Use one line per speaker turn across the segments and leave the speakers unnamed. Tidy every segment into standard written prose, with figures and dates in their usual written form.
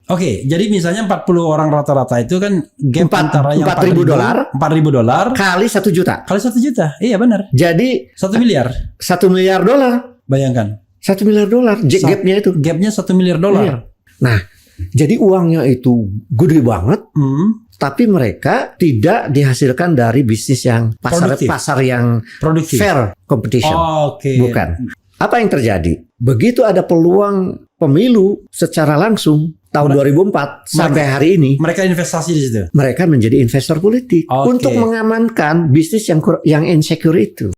Oke, jadi misalnya 40 orang rata-rata itu kan gap antara yang
$4.000
$4.000
kali 1 juta.
kali 1 juta. Iya benar.
Jadi
1 miliar.
$1 miliar.
Bayangkan.
$1 miliar gapnya itu.
Gapnya $1 miliar.
Iya. Nah, jadi uangnya itu gede banget. Tapi mereka tidak dihasilkan dari bisnis yang pasar yang
produktif,
fair competition.
Oke.
Bukan. Apa yang terjadi? Begitu ada peluang pemilu secara langsung tahun 2004 sampai hari ini,
mereka investasi di situ.
Mereka menjadi investor politik untuk mengamankan bisnis yang insecure itu.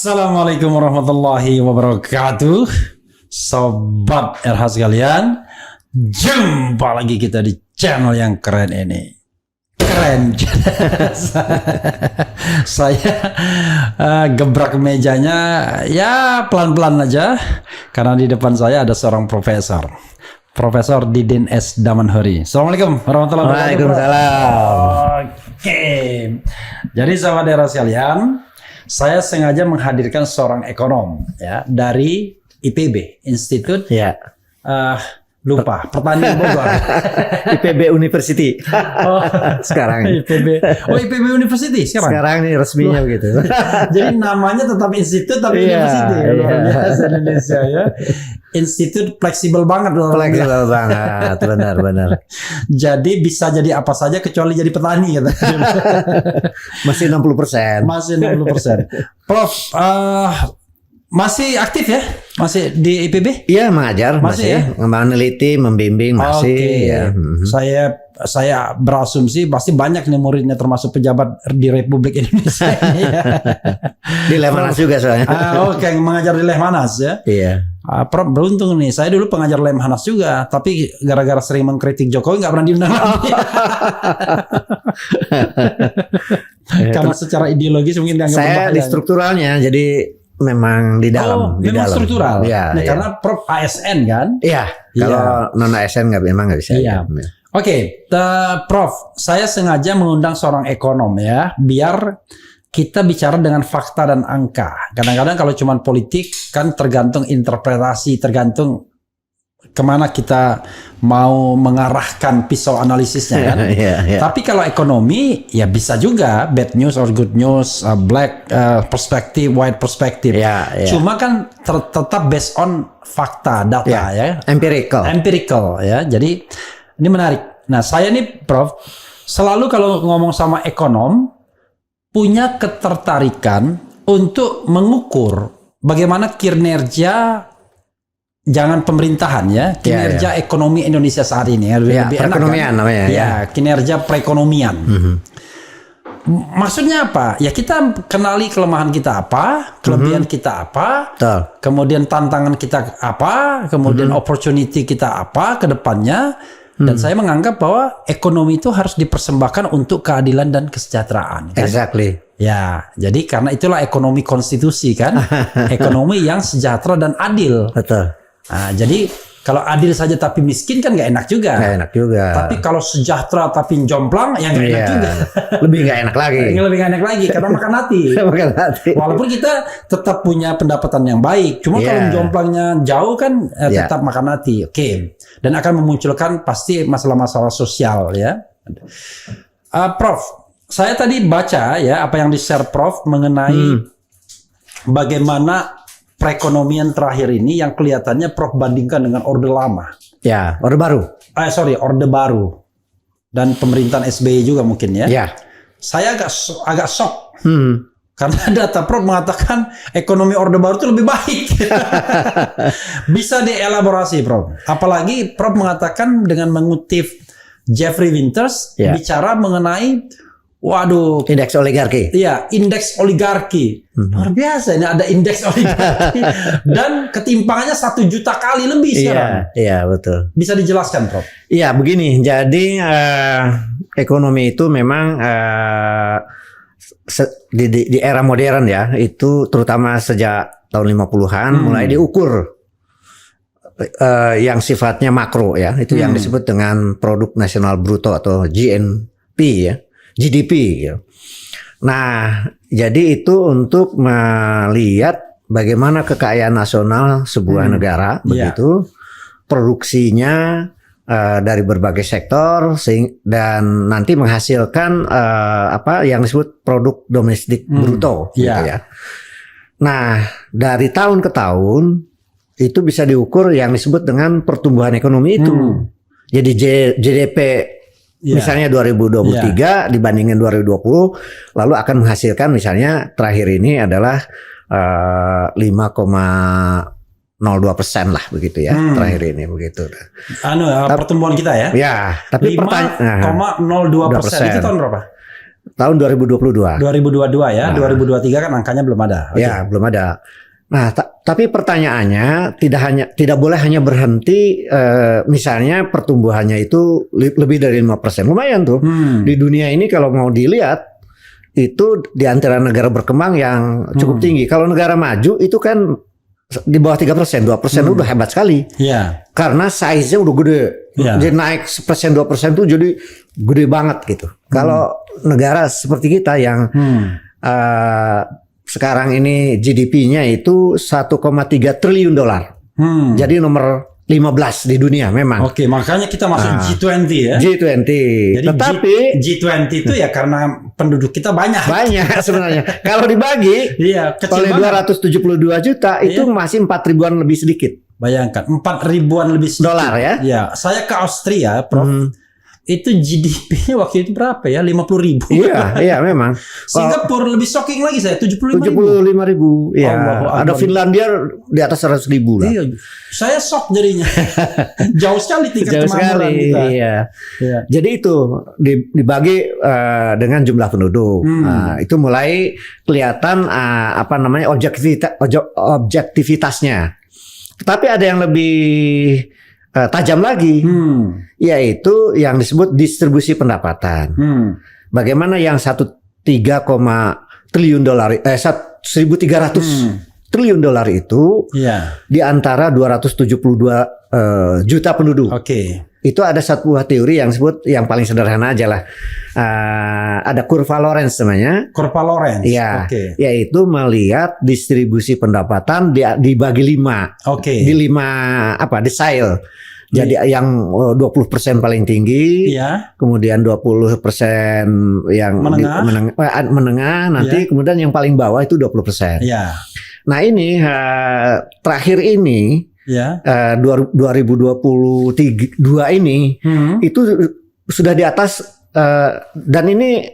Assalamualaikum warahmatullahi wabarakatuh. Sobat RH sekalian, jumpa lagi kita di channel yang keren ini. Keren. Saya gebrak mejanya ya pelan-pelan aja karena di depan saya ada seorang profesor. Profesor Didin S. Damanhuri. Assalamualaikum warahmatullahi wabarakatuh.
Waalaikumsalam.
Oke. Jadi sahabat RH sekalian, saya sengaja menghadirkan seorang ekonom ya dari IPB, Institut lupa Pertanian Bogor.
IPB University. Sekarang.
IPB. Oh, IPB University sekarang.
Sekarang ini resminya begitu.
Jadi namanya tetap institut tapi university. Luar biasa Indonesia ya. Institut fleksibel banget loh.
Fleksibel banget, benar.
Jadi bisa jadi apa saja kecuali jadi petani kata.
Masih 60%.
Masih 60%. Prof, masih aktif ya? Masih di IPB?
Iya, mengajar, masih
ya?
meneliti, membimbing masih. Ya.
Saya berasumsi pasti banyak nih muridnya termasuk pejabat di Republik Indonesia ini ya.
Di Lemhanas juga soalnya.
Oke, mengajar di Lemhanas ya.
Iya.
Prof beruntung nih, saya dulu pengajar Lemhanas juga, tapi gara-gara sering mengkritik Jokowi nggak pernah diundang lagi. Karena secara ideologis mungkin dianggap
saya di strukturalnya, jadi memang di dalam.
Memang
dalam.
struktural.
Ya,
nah, karena Prof ASN kan?
Iya. Kalau non ASN memang nggak bisa.
Iya. Oke, Prof, saya sengaja mengundang seorang ekonom ya, biar kita bicara dengan fakta dan angka. Kadang-kadang kalau cuma politik kan tergantung interpretasi, tergantung kemana kita mau mengarahkan pisau analisisnya kan. Tapi kalau ekonomi ya bisa juga bad news or good news, black perspective, white perspective. Cuma kan tetap based on fakta, data ya. Empirical ya. Jadi ini menarik. Nah saya nih Prof, selalu kalau ngomong sama ekonom punya ketertarikan untuk mengukur bagaimana kinerja, jangan pemerintahan ya, kinerja ekonomi Indonesia saat ini ya, lebih
perekonomian
enak kan?
namanya
ya, kinerja perekonomian. Maksudnya apa? Ya kita kenali kelemahan kita apa, kelebihan kita apa, kemudian tantangan kita apa, kemudian opportunity kita apa ke depannya. Dan saya menganggap bahwa ekonomi itu harus dipersembahkan untuk keadilan dan kesejahteraan. Kan?
Exactly.
Ya, jadi karena itulah ekonomi konstitusi kan, ekonomi yang sejahtera dan adil.
Betul.
Nah, jadi kalau adil saja tapi miskin kan nggak enak juga.
Nggak enak juga.
Tapi kalau sejahtera tapi jomplang ya nggak enak juga.
Lebih nggak enak lagi.
Lebih nggak enak lagi karena makan hati.
Makan hati.
Walaupun kita tetap punya pendapatan yang baik, cuma kalau jomplangnya jauh kan tetap makan hati. Oke. Dan akan memunculkan pasti masalah-masalah sosial ya. Prof, saya tadi baca ya apa yang di-share Prof mengenai bagaimana perekonomian terakhir ini yang kelihatannya Prof bandingkan dengan Orde Lama.
Ya, Orde Baru.
Orde Baru. Dan pemerintahan SBY juga mungkin ya.
Ya.
Saya agak shock. Karena data Prof mengatakan ekonomi Orde Baru itu lebih baik. Bisa dielaborasi Prof. Apalagi Prof mengatakan dengan mengutip Jeffrey Winters bicara mengenai Waduh.
Indeks oligarki.
Iya, indeks oligarki. Luar biasa ini ada indeks oligarki. Dan ketimpangannya 1 juta kali lebih sekarang.
Iya, betul.
Bisa dijelaskan, Prof?
Iya, begini. Jadi ekonomi itu memang di era modern ya, itu terutama sejak tahun 50-an mulai diukur yang sifatnya makro ya, itu yang disebut dengan produk nasional bruto atau GNP ya. GDP gitu. Nah, jadi itu untuk melihat bagaimana kekayaan nasional sebuah negara begitu, produksinya dari berbagai sektor dan nanti menghasilkan apa yang disebut produk domestik bruto gitu ya. Nah, dari tahun ke tahun itu bisa diukur yang disebut dengan pertumbuhan ekonomi itu. Jadi GDP misalnya 2023 dibandingin 2020 lalu akan menghasilkan misalnya terakhir ini adalah 5,02% lah begitu ya terakhir ini begitu.
Pertumbuhan kita ya?
Ya, tapi
5,02% itu tahun berapa?
Tahun 2022.
2022 ya, 2023 kan angkanya belum ada.
Ya, belum ada. Nah, tapi pertanyaannya tidak boleh hanya berhenti misalnya pertumbuhannya itu lebih dari 5%. Lumayan tuh. Di dunia ini kalau mau dilihat itu di antara negara berkembang yang cukup tinggi. Kalau negara maju itu kan di bawah 3%, 2% udah hebat sekali.
Iya.
Karena size-nya udah gede. Jadi naik 1%, 2% tuh jadi gede banget gitu. Kalau negara seperti kita yang sekarang ini GDP-nya itu 1,3 triliun dolar. Jadi nomor 15 di dunia memang.
Oke, makanya kita masuk G20 ya.
G20.
Jadi
tetapi
G20 itu ya karena penduduk kita banyak.
Banyak sebenarnya. Kalau dibagi oleh 272 juta itu masih 4 ribuan lebih sedikit.
Bayangkan 4 ribuan lebih sedikit.
Dolar ya.
Ya, saya ke Austria, Prof. Itu GDP-nya waktu itu berapa ya? 50.000.
Iya memang.
Singapura lebih shocking lagi saya, 75.000.
Iya. Ada Finlandia di atas 100.000 lah.
Iya. Saya shock jadinya. Jauh sekali tingkat kemakmuran kita.
Iya. Jadi itu dibagi dengan jumlah penduduk. Itu mulai kelihatan objektivitasnya. Tetapi ada yang lebih tajam lagi, yaitu yang disebut distribusi pendapatan. Bagaimana yang 1,3 triliun dolar, 1.300 triliun dolar itu di antara 272 juta penduduk. Itu ada satu buah teori yang disebut yang paling sederhana aja lah. Ada kurva Lorenz namanya.
Kurva Lorenz.
Iya. Yaitu melihat distribusi pendapatan dibagi 5. Di 5 decile. Jadi yang 20% paling tinggi, kemudian 20% yang menengah nanti kemudian yang paling bawah itu 20%. Nah, ini terakhir ini 2022 ini itu sudah di atas dan ini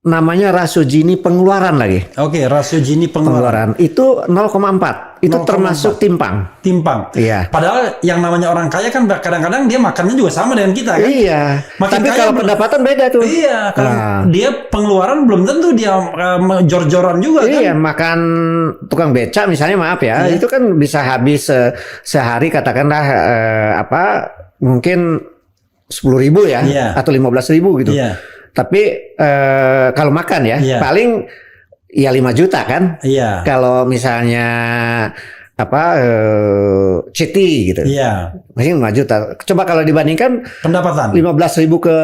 namanya rasio Gini pengeluaran lagi.
Rasio Gini pengeluaran.
Itu 0,4. Itu 0,4. Termasuk timpang. Iya.
Padahal yang namanya orang kaya kan kadang-kadang dia makannya juga sama dengan kita kan.
Iya. Tapi kalau pendapatan beda tuh.
Iya. Kalau dia pengeluaran belum tentu dia jor-joran juga kan.
Iya. Makan tukang beca misalnya itu kan bisa habis sehari katakanlah mungkin 10.000 ya atau 15.000 gitu. Tapi kalau makan paling 5 juta kan. Kalau misalnya citi gitu. Masih 5 juta. Coba kalau dibandingkan pendapatan 15.000 ke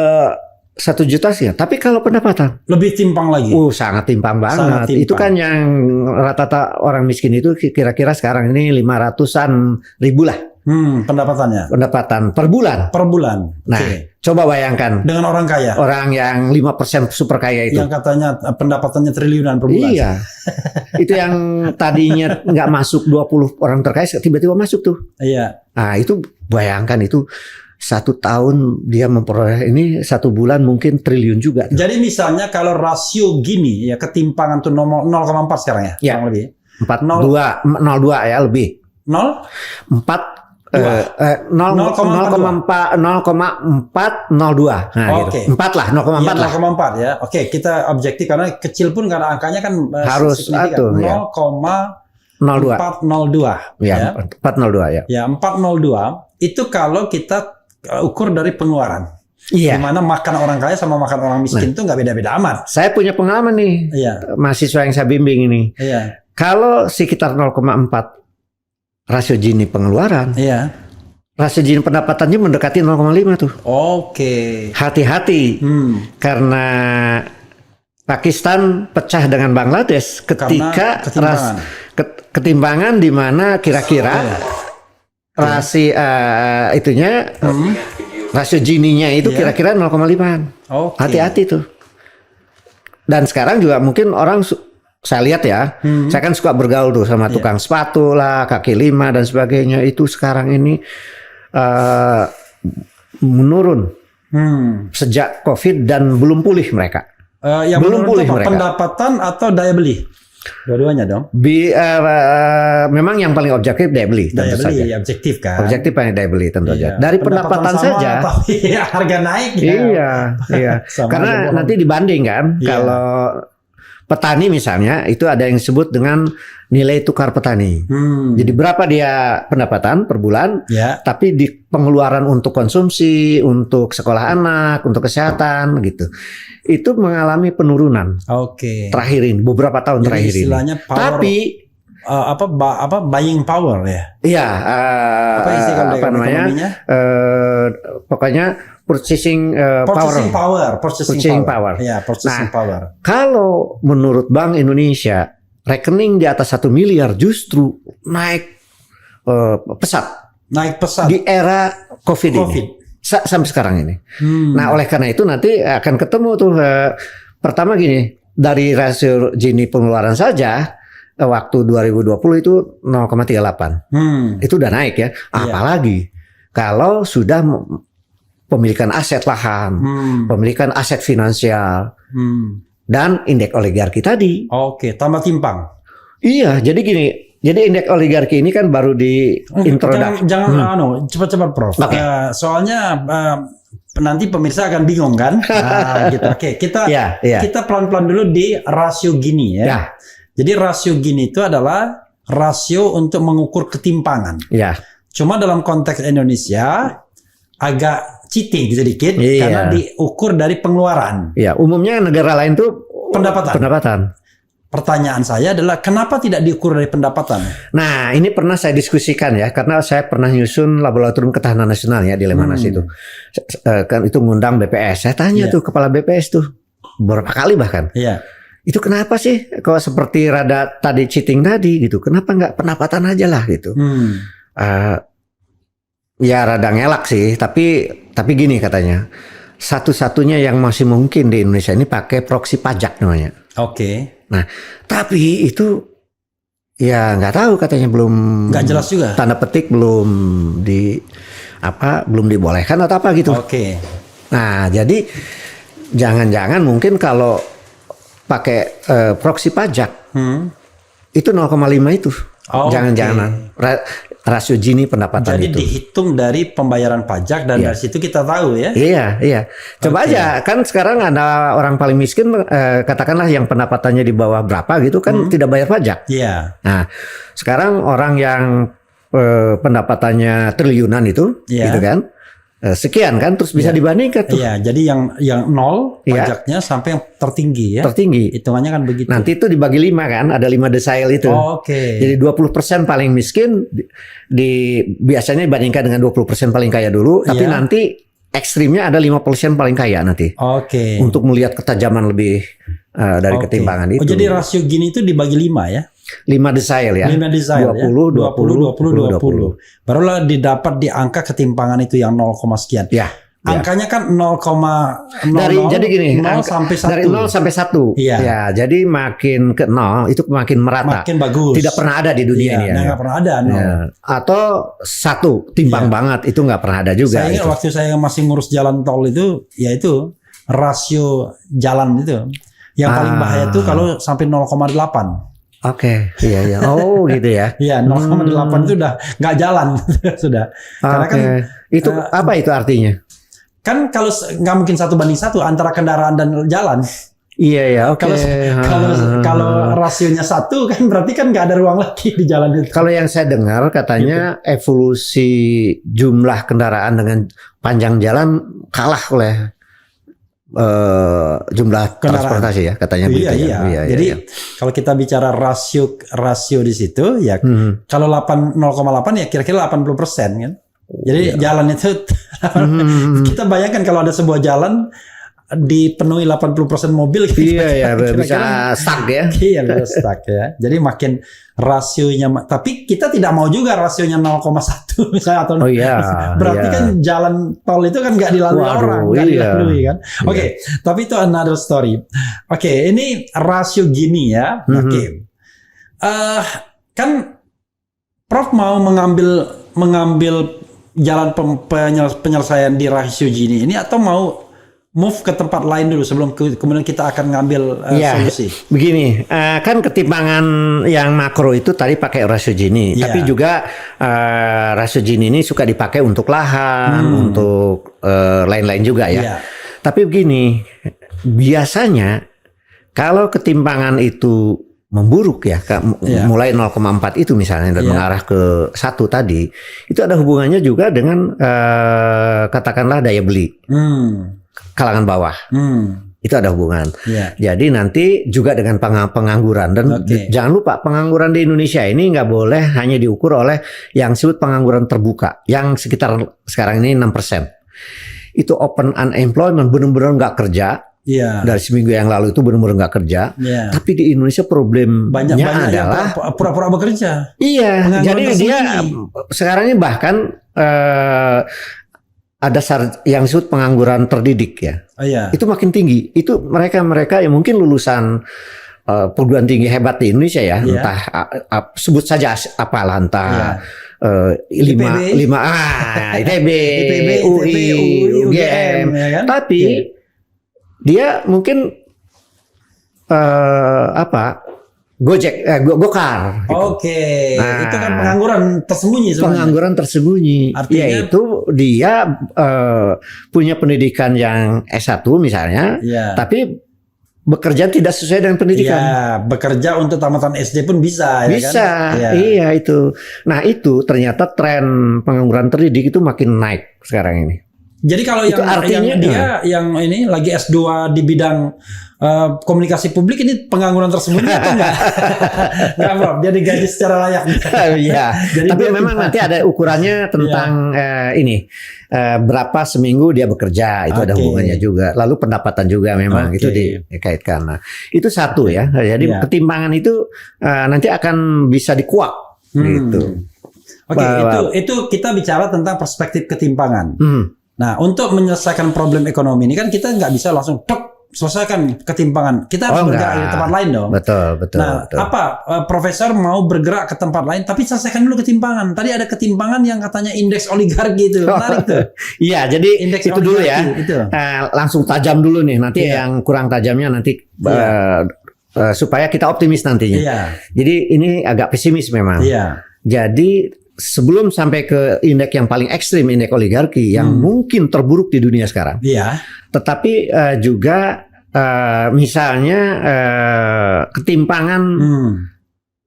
1 juta sih. Tapi kalau pendapatan
lebih timpang lagi.
Sangat timpang banget. Itu kan yang rata-rata orang miskin itu kira-kira sekarang ini 500-an ribu lah. Pendapatan per bulan. Nah, coba bayangkan
dengan orang kaya.
Orang yang 5% super kaya itu.
Yang katanya pendapatannya triliunan per bulan.
Iya. Itu yang tadinya nggak masuk 20 orang terkaya tiba-tiba masuk tuh.
Iya.
Nah, itu bayangkan itu 1 tahun dia memperoleh ini 1 bulan mungkin triliun juga.
Jadi misalnya kalau rasio Gini ketimpangan tuh 0,4 sekarang ya.
Lebih. 0,2 ya lebih.
4
0,402. Nah,
Oke.
gitu. 4 lah, 0,4
Iya,
lah.
0,4 ya. Oke, kita objektif karena kecil pun karena angkanya kan
Harus
signifikan.
ya.
0,402
Ya, 402 ya.
Ya, 402 itu kalau kita ukur dari pengeluaran.
Iya.
Dimana makan orang kaya sama makan orang miskin itu nggak beda-beda amat.
Saya punya pengalaman nih,
Iya,
mahasiswa yang saya bimbing ini.
iya,
Kalau sekitar 0,4 rasio Gini pengeluaran,
iya.
rasio Gini pendapatannya mendekati 0,5 tuh.
Oke.
Hati-hati, karena Pakistan pecah dengan Bangladesh ketika
ketimpangan.
ketimpangan di mana kira-kira rasio Gini-nya itu kira-kira 0,5.
Oke.
Hati-hati tuh. Dan sekarang juga mungkin orang saya lihat ya, saya kan suka bergaul tuh sama tukang sepatu lah, kaki lima dan sebagainya. Itu sekarang ini menurun sejak COVID dan belum pulih mereka.
Yang
belum
menurut
pulih
apa?
mereka.
Pendapatan atau daya beli? Dua-duanya dong.
Memang yang paling objektif daya beli tentu
Daya beli
saja.
objektif kan.
Objektif paling daya beli tentu
Iya.
saja. Dari pendapatan
sama,
saja.
Tapi harga naik ya.
Iya.
Sama
Karena
aja bohong.
nanti dibanding kan,
Iya.
kalau petani misalnya itu ada yang disebut dengan nilai tukar petani. Jadi berapa dia pendapatan per bulan,
Ya.
tapi di pengeluaran untuk konsumsi, untuk sekolah anak, untuk kesehatan gitu, itu mengalami penurunan
Oke.
terakhir ini, beberapa tahun
Jadi
terakhir ini.
istilahnya power,
Tapi
buying power ya.
iya,
Apa istilah kalau
apa namanya?
ekonominya?
Pokoknya purchasing power.
Purchasing power. Ya,
Nah,
purchasing power.
Kalau menurut Bank Indonesia, rekening di atas 1 miliar justru naik pesat
Naik pesat.
di era COVID.
COVID.
Ini. Sampai sekarang ini. Nah, oleh karena itu nanti akan ketemu tuh pertama gini, dari rasio Gini pengeluaran saja waktu 2020 itu 0,38. Itu udah naik ya. Apalagi kalau sudah pemilikan aset lahan, pemilikan aset finansial, dan indeks oligarki tadi.
Oke, tambah timpang.
Iya, jadi gini. Jadi indeks oligarki ini kan baru di introduksi.
Jangan cepat-cepat Prof.
Oke.
Soalnya nanti pemirsa akan bingung kan. Gitu. Oke, kita pelan-pelan dulu di rasio Gini ya.
Ya.
Jadi rasio Gini itu adalah rasio untuk mengukur ketimpangan.
Ya.
Cuma dalam konteks Indonesia agak cheating sedikit karena diukur dari pengeluaran.
Ya, umumnya negara lain tuh pendapatan.
Pertanyaan saya adalah kenapa tidak diukur dari pendapatan?
Nah, ini pernah saya diskusikan ya, karena saya pernah nyusun Laboratorium Ketahanan Nasional ya di Lemhanas itu. Kan itu ngundang BPS. Saya tanya tuh kepala BPS tuh beberapa kali bahkan.
Iya.
Itu kenapa sih kalau seperti rada tadi cheating tadi gitu? Kenapa nggak pendapatan aja lah gitu? Ya rada ngelak sih, tapi gini katanya. Satu-satunya yang masih mungkin di Indonesia ini pakai proksi pajak namanya.
Oke.
Nah, tapi itu ya nggak tahu katanya belum
nggak jelas juga.
Tanda petik belum dibolehkan atau apa gitu.
Oke.
Nah, jadi jangan-jangan mungkin kalau pakai proksi pajak itu 0,5 itu. Jangan-jangan rasio Gini pendapatan
jadi
itu.
Jadi dihitung dari pembayaran pajak dan dari situ kita tahu ya.
Iya. Coba aja kan sekarang ada orang paling miskin katakanlah yang pendapatannya di bawah berapa gitu kan tidak bayar pajak.
Iya.
Nah, sekarang orang yang pendapatannya triliunan itu gitu kan. Sekian kan terus bisa dibandingkan tuh.
Iya, jadi yang nol pajaknya sampai yang tertinggi ya.
Tertinggi.
Hitungannya kan begitu.
Nanti itu dibagi 5 kan, ada 5 desile itu.
Oke.
Jadi 20% paling miskin biasanya dibandingkan dengan 20% paling kaya dulu, tapi nanti ekstrimnya ada 5% paling kaya nanti.
Oke.
Untuk melihat ketajaman lebih dari ketimpangan itu.
Oh, jadi rasio Gini itu dibagi 5 ya?
5 desile ya.
5 desile
20.
Barulah didapat di angka ketimpangan itu yang 0, sekian.
Ya.
Angkanya kan 0,00
jadi gini,
0 sampai 1.
Dari 0 sampai 1.
Iya.
Ya, jadi makin ke 0 itu makin merata.
Makin bagus.
Tidak pernah ada di dunia ini ya.
Nggak pernah ada.
Ya. Atau 1 timbang banget itu nggak pernah ada juga.
Saya ingat waktu saya masih ngurus jalan tol itu, yaitu rasio jalan itu. Yang paling bahaya itu kalau sampai 0,8.
Oke, iya iya. Oh gitu ya.
Iya, 0,8 itu udah nggak jalan sudah. Karena kan
Itu apa itu artinya?
kan kalau nggak mungkin 1:1 antara kendaraan dan jalan.
Iya ya, oke.
Kalau rasionya 1 kan berarti kan nggak ada ruang lagi di jalan itu.
Kalau yang saya dengar katanya evolusi jumlah kendaraan dengan panjang jalan kalah oleh jumlah
Kendaraan.
transportasi ya, katanya begitu
Iya.
ya.
Jadi kalau kita bicara rasio di situ ya kalau 0,8 ya kira-kira 80% kan. Jadi jalan itu kita bayangkan kalau ada sebuah jalan dipenuhi 80% mobil gitu.
Iya ya, bisa stuck ya.
Iya, bisa stuck ya. Jadi makin rasionya, tapi kita tidak mau juga rasionya 0,1 misalnya atau
Oh iya.
berarti kan jalan tol itu kan nggak dilalui orang, nggak dilalui kan. Oke, tapi itu another story. Oke, ini rasio gini ya. Oke. Kan Prof mau mengambil jalan penyelesaian di rasio gini ini atau mau move ke tempat lain dulu sebelum kemudian kita akan ngambil solusi.
Begini, kan ketimpangan yang makro itu tadi pakai rasio Gini, tapi juga rasio Gini ini suka dipakai untuk lahan, untuk lain-lain juga ya. Tapi begini, biasanya kalau ketimpangan itu memburuk ya, mulai 0,4 itu misalnya dan mengarah ke 1 tadi, itu ada hubungannya juga dengan katakanlah daya beli. Kalangan bawah, itu ada hubungan. Jadi nanti juga dengan pengangguran dan jangan lupa pengangguran di Indonesia ini nggak boleh hanya diukur oleh yang disebut pengangguran terbuka, yang sekitar sekarang ini 6%. Itu open unemployment, benar-benar nggak kerja. Dari seminggu yang lalu itu benar-benar nggak kerja. Tapi di Indonesia problemnya adalah
pura-pura bekerja.
Iya, jadi dia sekarang ini bahkan ada yang disebut pengangguran terdidik ya. Itu makin tinggi. Itu mereka yang mungkin lulusan perguruan tinggi hebat di Indonesia ya, entah sebut saja apalah, entah ITB, UI, UGM, tapi dia mungkin Gojek, Gokar.
Gitu. Nah, itu kan pengangguran tersembunyi sebenarnya.
Pengangguran tersembunyi. Artinya, yaitu dia punya pendidikan yang S1 misalnya, tapi bekerja tidak sesuai dengan pendidikan.
Bekerja untuk tamatan SD pun bisa.
Bisa, iya itu. Nah itu ternyata tren pengangguran terdidik itu makin naik sekarang ini.
Jadi kalau yang ini lagi S2 di bidang komunikasi publik ini pengangguran tersembunyi atau enggak? Enggak, Bro. Dia digaji secara layak.
Iya. Tapi memang nanti ada ukurannya tentang berapa seminggu dia bekerja, itu ada hubungannya juga. Lalu pendapatan juga memang itu dikaitkan. Nah, itu satu ya. Jadi ketimpangan itu nanti akan bisa dikuak gitu.
Itu kita bicara tentang perspektif ketimpangan. Nah, untuk menyelesaikan problem ekonomi ini kan kita nggak bisa langsung selesaikan ketimpangan. Kita harus bergerak di tempat lain dong.
Betul.
Nah, Profesor mau bergerak ke tempat lain, tapi selesaikan dulu ketimpangan. Tadi ada ketimpangan yang katanya indeks oligarki itu, menarik tuh.
Iya, jadi indeks itu dulu ya. Langsung tajam dulu nih. Nanti yang kurang tajamnya nanti supaya kita optimis nantinya. Jadi ini agak pesimis memang. Jadi sebelum sampai ke indeks yang paling ekstrim, indeks oligarki yang mungkin terburuk di dunia sekarang. Tetapi juga misalnya ketimpangan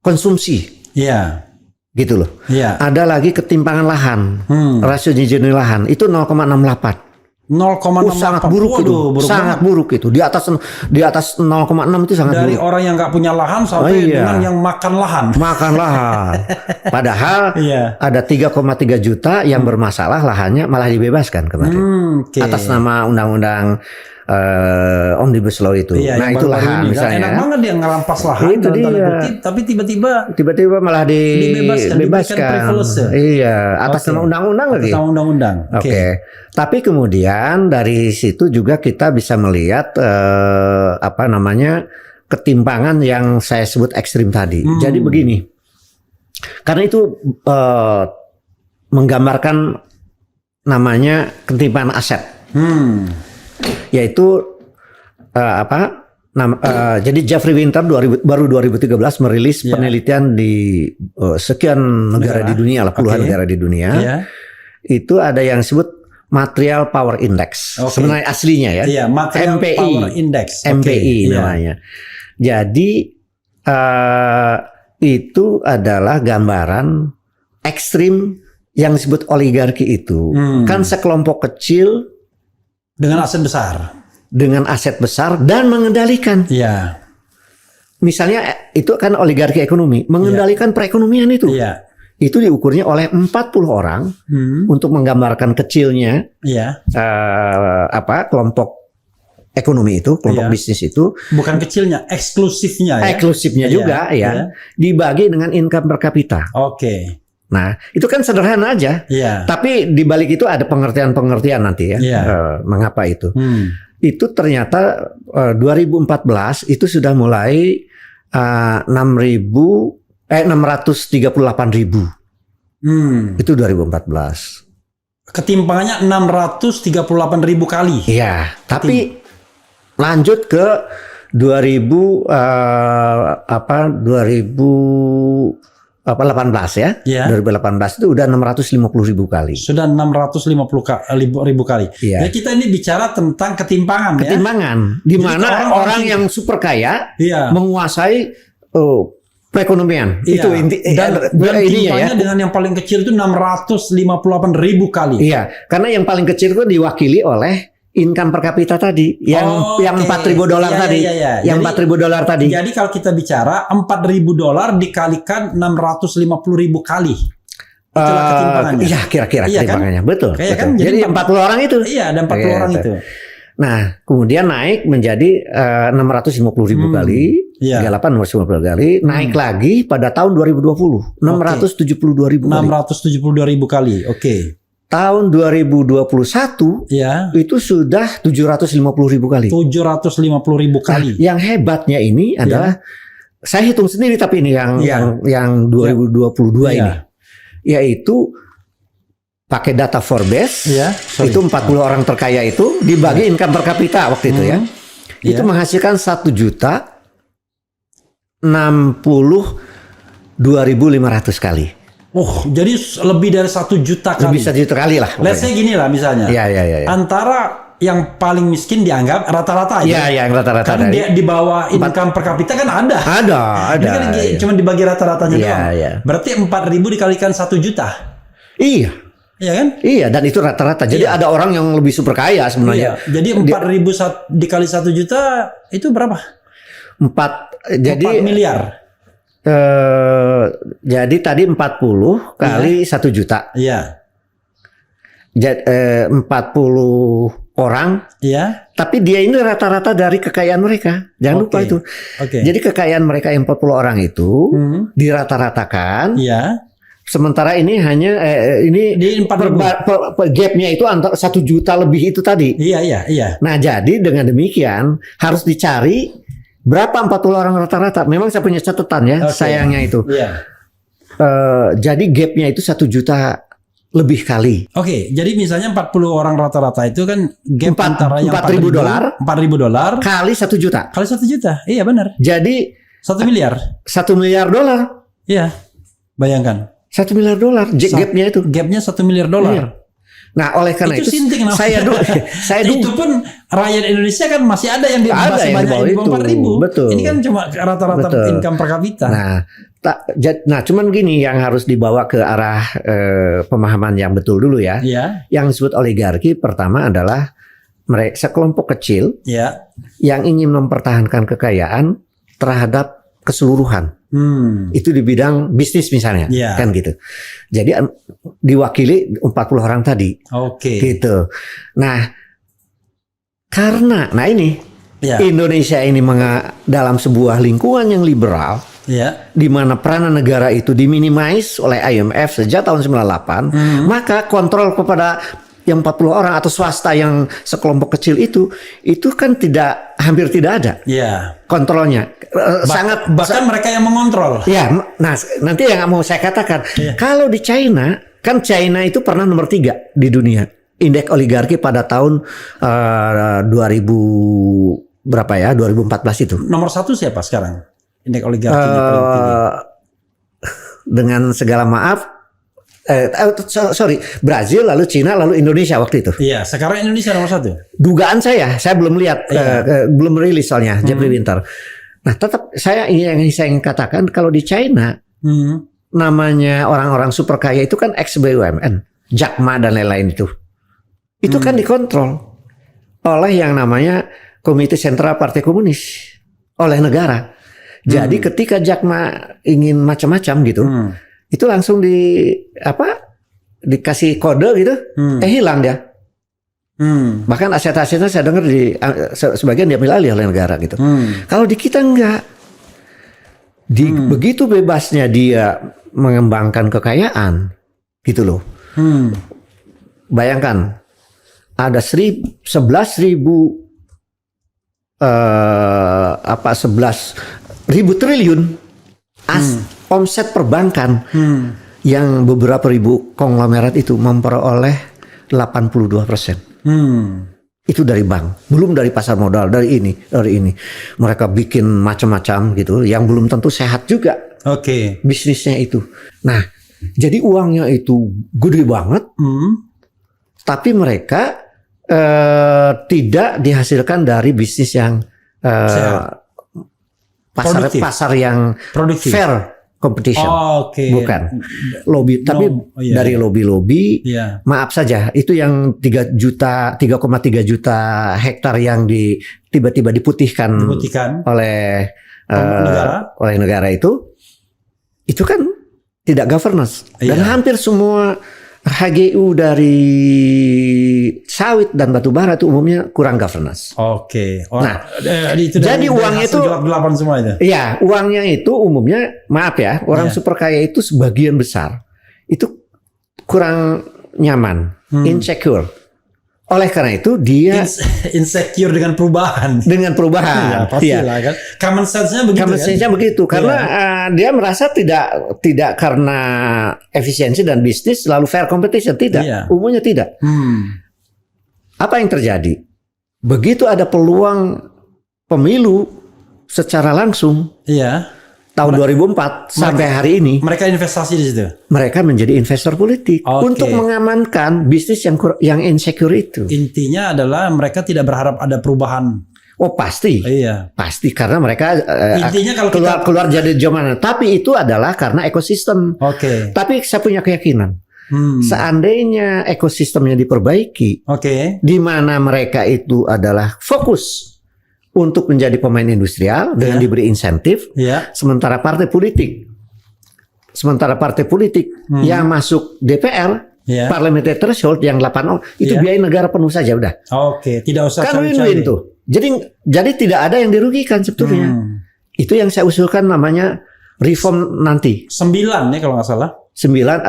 konsumsi. Gitu loh. Ada lagi ketimpangan lahan. Rasio Gini lahan itu 0,68.
0,68
sangat buruk. Sangat buruk itu. Di atas 0,6 itu sangat
dari
buruk.
Orang yang nggak punya lahan sampai dengan yang makan lahan. Padahal ada 3,3 juta yang bermasalah lahannya malah dibebaskan kemarin. Atas nama undang-undang Omnibus Law itu. Nah itu lahan misalnya. Enak banget dia ngerampas lahan
itu dia.
Tapi tiba-tiba
malah dibebaskan. Iya, atas nama undang-undang lagi.
Atas nama undang-undang.
Oke. Tapi kemudian dari situ juga kita bisa melihat ketimpangan yang saya sebut ekstrim tadi. Jadi begini. Karena itu menggambarkan namanya ketimpangan aset. Yaitu Jadi Jeffrey Winter baru 2013 merilis penelitian di sekian negara di dunia lah, puluhan negara di dunia. Itu ada yang disebut Material Power Index. Sebenarnya aslinya ya.
Material
MPI.
Power Index.
MPI namanya. Jadi itu adalah gambaran ekstrim yang disebut oligarki itu. Kan sekelompok kecil
dengan aset besar
dan mengendalikan.
Iya.
Misalnya itu kan oligarki ekonomi, mengendalikan perekonomian itu.
Iya.
Itu diukurnya oleh 40 orang untuk menggambarkan kecilnya kelompok ekonomi itu, kelompok bisnis itu.
Bukan kecilnya, eksklusifnya ya.
Eksklusifnya juga dibagi dengan income per kapita. Nah, itu kan sederhana aja. Tapi di balik itu ada pengertian-pengertian nanti ya. Mengapa itu? Itu ternyata 2014 itu sudah mulai 638.000. Itu 2014.
Ketimpangannya 638.000 kali.
Iya, tapi lanjut ke 2018 ya. 2018 itu udah 650.000 kali.
Sudah 650.000 kali. Jadi kita ini bicara tentang ketimpangan ya.
Di mana orang yang super kaya menguasai perekonomian. Itu
dan timpangnya dengan yang paling kecil itu 658.000 kali.
Iya, karena yang paling kecil itu diwakili oleh income per kapita tadi yang $4.000 tadi. Yang $4.000 tadi.
Jadi kalau kita bicara $4.000 dikalikan 650.000 kali. Itulah ketimpangannya.
Iya, kira-kira ketimpangannya. Kan? Betul.
Kan?
Jadi 40 orang itu.
Iya, ada 40 orang itu.
Nah, kemudian naik menjadi 650.000 kali, 650 kali, naik lagi pada tahun 2020, 672.000 kali.
672.000 kali,
Tahun 2021 itu sudah 750.000 kali.
750.000 kali.
Nah, yang hebatnya ini adalah saya hitung sendiri tapi ini yang 2022 ini, yaitu pakai data Forbes, itu 40 orang terkaya itu dibagi income per kapita waktu itu itu menghasilkan 1.062.500 kali.
Jadi lebih dari 1 juta kali.
Lebih 1 juta kali lah.
Let's say gini lah misalnya. Antara yang paling miskin dianggap rata-rata aja.
Yang rata-rata.
Kan dia di bawah income per kapita kan ada.
Ada.
Ini kan cuma dibagi rata-ratanya doang. Berarti 4.000 dikalikan 1 juta.
Iya.
Iya kan?
Iya, dan itu rata-rata. Jadi ada orang yang lebih super kaya sebenarnya.
Jadi 4.000 dikali 1 juta itu berapa? 4 miliar.
Jadi tadi 40 kali 1 juta. Jadi 40 orang. Tapi dia ini rata-rata dari kekayaan mereka. Jangan lupa itu. Jadi kekayaan mereka yang 40 orang itu dirata-ratakan. Sementara ini hanya ini gapnya itu antara 1 juta lebih itu tadi. Nah, jadi dengan demikian harus dicari berapa 40 orang rata-rata. Memang saya punya catatan ya, sayangnya itu. Jadi gapnya itu 1 juta lebih kali.
Jadi misalnya 40 orang rata-rata itu kan gap antara yang $4.000
kali 1 juta.
Kali 1 juta. Iya benar.
Jadi
1 miliar.
$1 miliar.
Iya. Bayangkan.
$1 miliar gapnya itu.
Gapnya $1 miliar.
Nah, oleh karena itu saya
itu pun rakyat Indonesia kan masih ada yang masih banyak di bawah 4.000.
Betul.
Ini kan cuma rata-rata income per kapita.
Nah, cuman gini yang harus dibawa ke arah pemahaman yang betul dulu ya. Yang disebut oligarki pertama adalah mereka sekelompok kecil yang ingin mempertahankan kekayaan terhadap keseluruhan. Itu di bidang bisnis misalnya, kan gitu. Jadi diwakili 40 orang tadi. Gitu. Nah, karena ini Indonesia ini dalam sebuah lingkungan yang liberal, di mana peranan negara itu diminimais oleh IMF sejak tahun 98, maka kontrol kepada yang 40 orang atau swasta yang sekelompok kecil itu kan hampir tidak ada kontrolnya.
Bahkan mereka yang mengontrol.
Nah nanti yang mau saya katakan, kalau di China, kan China itu pernah nomor 3 di dunia indeks oligarki pada tahun 2000 berapa ya 2014 itu.
Nomor 1 siapa sekarang? Indeks oligarki paling tinggi.
Dengan segala maaf, sorry, Brazil, lalu Cina, lalu Indonesia waktu itu.
Iya, sekarang Indonesia nomor 1.
Dugaan saya belum lihat, belum rilis soalnya Jeffrey Winter. Nah, tetap saya yang saya ingin katakan kalau di China namanya orang-orang super kaya itu kan ex BUMN, Jack Ma dan lain-lain itu kan dikontrol oleh yang namanya Komite Sentral Partai Komunis oleh negara. Jadi ketika Jack Ma ingin macam-macam gitu, itu langsung dikasih kode gitu, hilang dia. Bahkan aset-asetnya saya dengar sebagian diambil alih oleh negara gitu. Kalau di kita enggak, begitu bebasnya dia mengembangkan kekayaan, gitu loh. Bayangkan ada 11.000 triliun omset perbankan yang beberapa ribu konglomerat itu memperoleh 82%. Itu dari bank, belum dari pasar modal, dari ini. Mereka bikin macam-macam gitu, yang belum tentu sehat juga. Bisnisnya itu. Nah, jadi uangnya itu gede banget, tapi mereka tidak dihasilkan dari bisnis yang pasar yang
produktif.
Fair competition, bukan lobby, tapi dari lobby. Maaf saja, itu yang 3,3 juta hektar yang tiba-tiba diputihkan oleh negara itu kan tidak governance, dan hampir semua HGU dari sawit dan batu bara itu umumnya kurang governance. Nah, itu jadi uangnya itu
gelap-gelapan semua itu.
Iya, uangnya itu umumnya, maaf ya, orang super kaya itu sebagian besar itu kurang nyaman, insecure. Oleh karena itu dia
insecure dengan perubahan.
Ya,
pastilah kan. Common sense-nya begitu.
Common sense-nya begitu, karena dia merasa tidak karena efisiensi dan bisnis selalu fair competition, tidak. Umumnya tidak. Apa yang terjadi? Begitu ada peluang pemilu secara langsung. Tahun 2004 sampai hari ini
mereka investasi di situ.
Mereka menjadi investor politik untuk mengamankan bisnis yang insecure itu.
Intinya adalah mereka tidak berharap ada perubahan.
Oh pasti, pasti karena mereka
intinya kalau
keluar jadi zaman. Tapi itu adalah karena ekosistem. Tapi saya punya keyakinan, seandainya ekosistemnya diperbaiki, di mana mereka itu adalah fokus untuk menjadi pemain industrial dengan diberi insentif, sementara partai politik yang masuk DPR, parliamentary threshold yang 8 orang, itu biaya negara penuh saja udah.
Tidak usah
kan win-win tuh. Jadi tidak ada yang dirugikan sebetulnya. Itu yang saya usulkan namanya reform nanti.
9 ya kalau nggak salah.
8. 9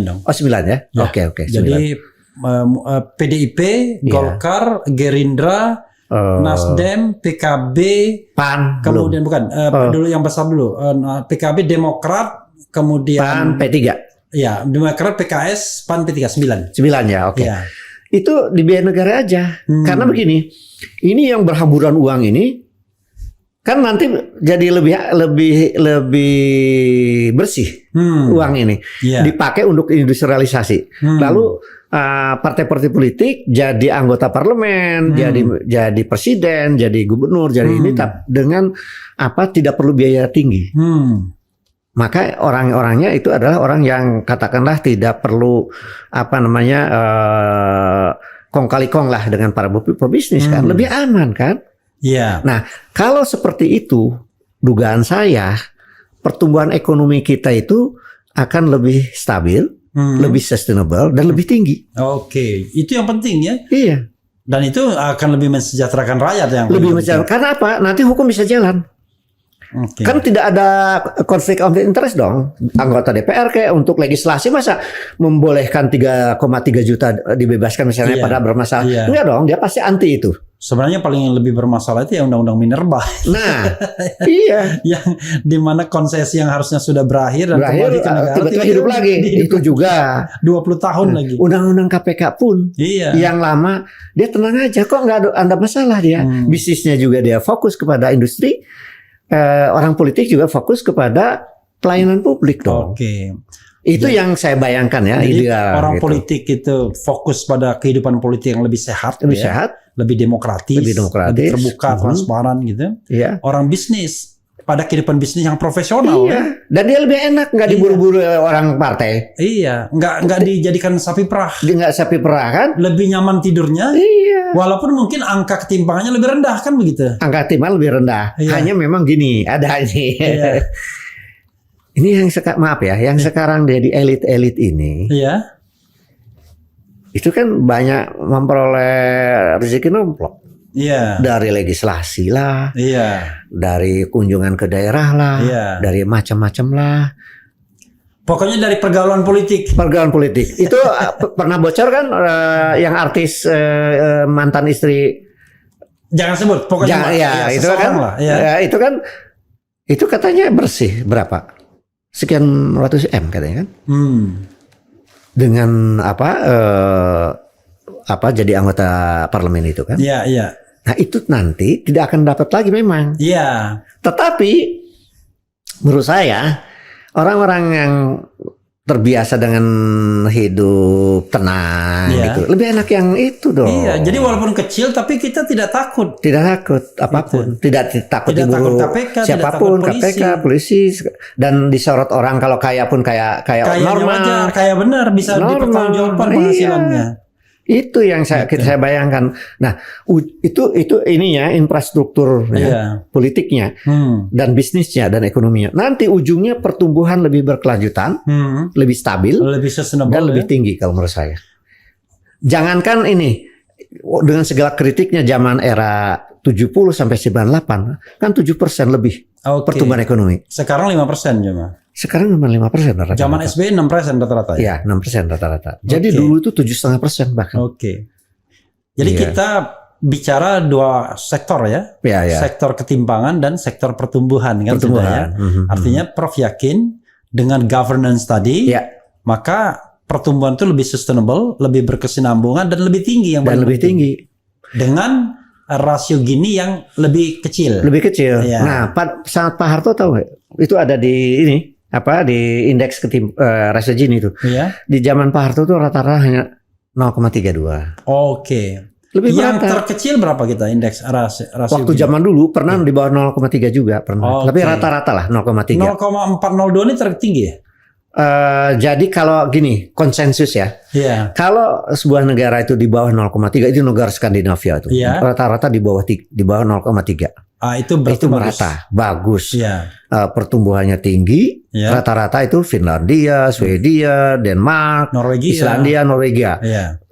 dong.
Oh 9 ya. Oke.
Jadi PDIP, Golkar, Gerindra, Nasdem, PKB,
PAN,
kemudian bukan dulu yang besar dulu, PKB, Demokrat, kemudian
PAN, P3.
Ya, Demokrat, PKS, PAN, P3, 9
ya, oke. Itu di biaya negara aja. Karena begini, ini yang berhamburan uang ini kan nanti jadi lebih bersih uang ini, dipakai untuk industrialisasi. Lalu partai-partai politik jadi anggota parlemen, jadi presiden, jadi gubernur, jadi ini dengan tidak perlu biaya tinggi. Maka orang-orangnya itu adalah orang yang katakanlah tidak perlu kong kali kong lah dengan para pebisnis kan, lebih aman kan. Nah, kalau seperti itu, dugaan saya pertumbuhan ekonomi kita itu akan lebih stabil, lebih sustainable dan lebih tinggi.
Itu yang penting ya.
Iya.
Dan itu akan lebih mensejahterakan rakyat yang
lebih mensejahterakan. Karena apa? Nanti hukum bisa jalan. Kan tidak ada konflik of interest dong. Anggota DPR kayak untuk legislasi masa membolehkan 3,3 juta dibebaskan misalnya pada bermasalah. Enggak dong, dia pasti anti itu.
Sebenarnya paling lebih bermasalah itu ya undang-undang minerba.
Nah, iya.
Yang dimana konsesi yang harusnya sudah berakhir dan kembali ke negara
tiba-tiba hidup lagi. Itu juga
20 tahun lagi.
Undang-undang KPK pun yang lama dia tenang aja kok nggak ada masalah dia. Bisnisnya juga dia fokus kepada industri. Orang politik juga fokus kepada pelayanan publik dong.
Oke.
Itu yang saya bayangkan ya.
Jadi
ideal,
orang
gitu.
politik itu fokus pada kehidupan politik yang lebih sehat, lebih demokratis, lebih terbuka, transparan gitu.
Iya.
Orang bisnis pada kehidupan bisnis yang profesional.
Iya. Dan dia lebih enak, nggak diburu-buru orang partai.
Iya, nggak dijadikan sapi perah.
Dia nggak sapi perah kan?
Lebih nyaman tidurnya.
Iya.
Walaupun mungkin angka ketimpangannya lebih rendah kan begitu.
Angka ketimpangan lebih rendah. Iya. Hanya memang gini, ada ini. Iya. Ini yang maaf ya, yang sekarang jadi elit-elit ini.
Iya.
Itu kan banyak memperoleh rezeki nomplok.
Iya.
Dari legislasi lah.
Iya.
Dari kunjungan ke daerah lah.
Iya.
Dari macam-macam lah.
Pokoknya dari pergaulan politik.
Pergaulan politik. Itu pernah bocor kan yang artis mantan istri.
Jangan sebut. Pokoknya
itu kan.
Lah, ya.
Ya, itu kan. Itu katanya bersih berapa? Sekian ratus M katanya kan. Dengan jadi anggota parlemen itu kan.
Iya, iya.
Nah itu nanti tidak akan dapat lagi memang.
Iya.
Tetapi menurut saya orang-orang yang terbiasa dengan hidup tenang gitu, lebih enak yang itu dong.
Iya, jadi walaupun kecil tapi kita tidak takut.
Tidak takut apapun, tidak takut diburu
KPK,
siapapun, KPK, polisi, dan disorot orang kalau kaya pun kayak normal,
wajar, kayak benar bisa dipertanggungjawabkan penghasilannya.
Itu yang saya bayangkan. Nah, itu ininya infrastruktur politiknya dan bisnisnya dan ekonominya. Nanti ujungnya pertumbuhan lebih berkelanjutan, lebih stabil,
lebih sustainable
dan lebih tinggi kalau menurut saya. Jangankan ini dengan segala kritiknya zaman era 70 sampai 98 kan 7% lebih pertumbuhan ekonomi.
Sekarang 5% cuma.
Sekarang cuma 5% rata-rata.
Zaman SBY 6% rata-rata.
Iya, 6% rata-rata. Jadi dulu itu 7,5% bahkan.
Jadi kita bicara dua sektor ya. Sektor ketimpangan dan sektor pertumbuhan kan. Artinya Prof yakin dengan governance tadi, maka pertumbuhan itu lebih sustainable, lebih berkesinambungan dan lebih tinggi yang
lebih tinggi.
Dengan rasio Gini yang lebih kecil.
Lebih kecil. Nah, Pak Harto tahu nggak? Itu ada di ini. Di indeks rasio Gini itu. Di zaman Pak Harto itu rata-rata hanya 0,32.
Lebih yang terkecil berapa kita indeks rasio
waktu Gini? Zaman dulu pernah di bawah 0,3 juga pernah. Tapi rata-rata lah 0,3.
0,402 ini tertinggi ya?
Jadi kalau gini konsensus ya. Kalau sebuah negara itu di bawah 0,3 itu negara Skandinavia itu. Rata-rata di bawah 0,3. Itu merata, bagus. Pertumbuhannya tinggi, rata-rata itu Finlandia, Swedia, Denmark, Islandia, Norwegia.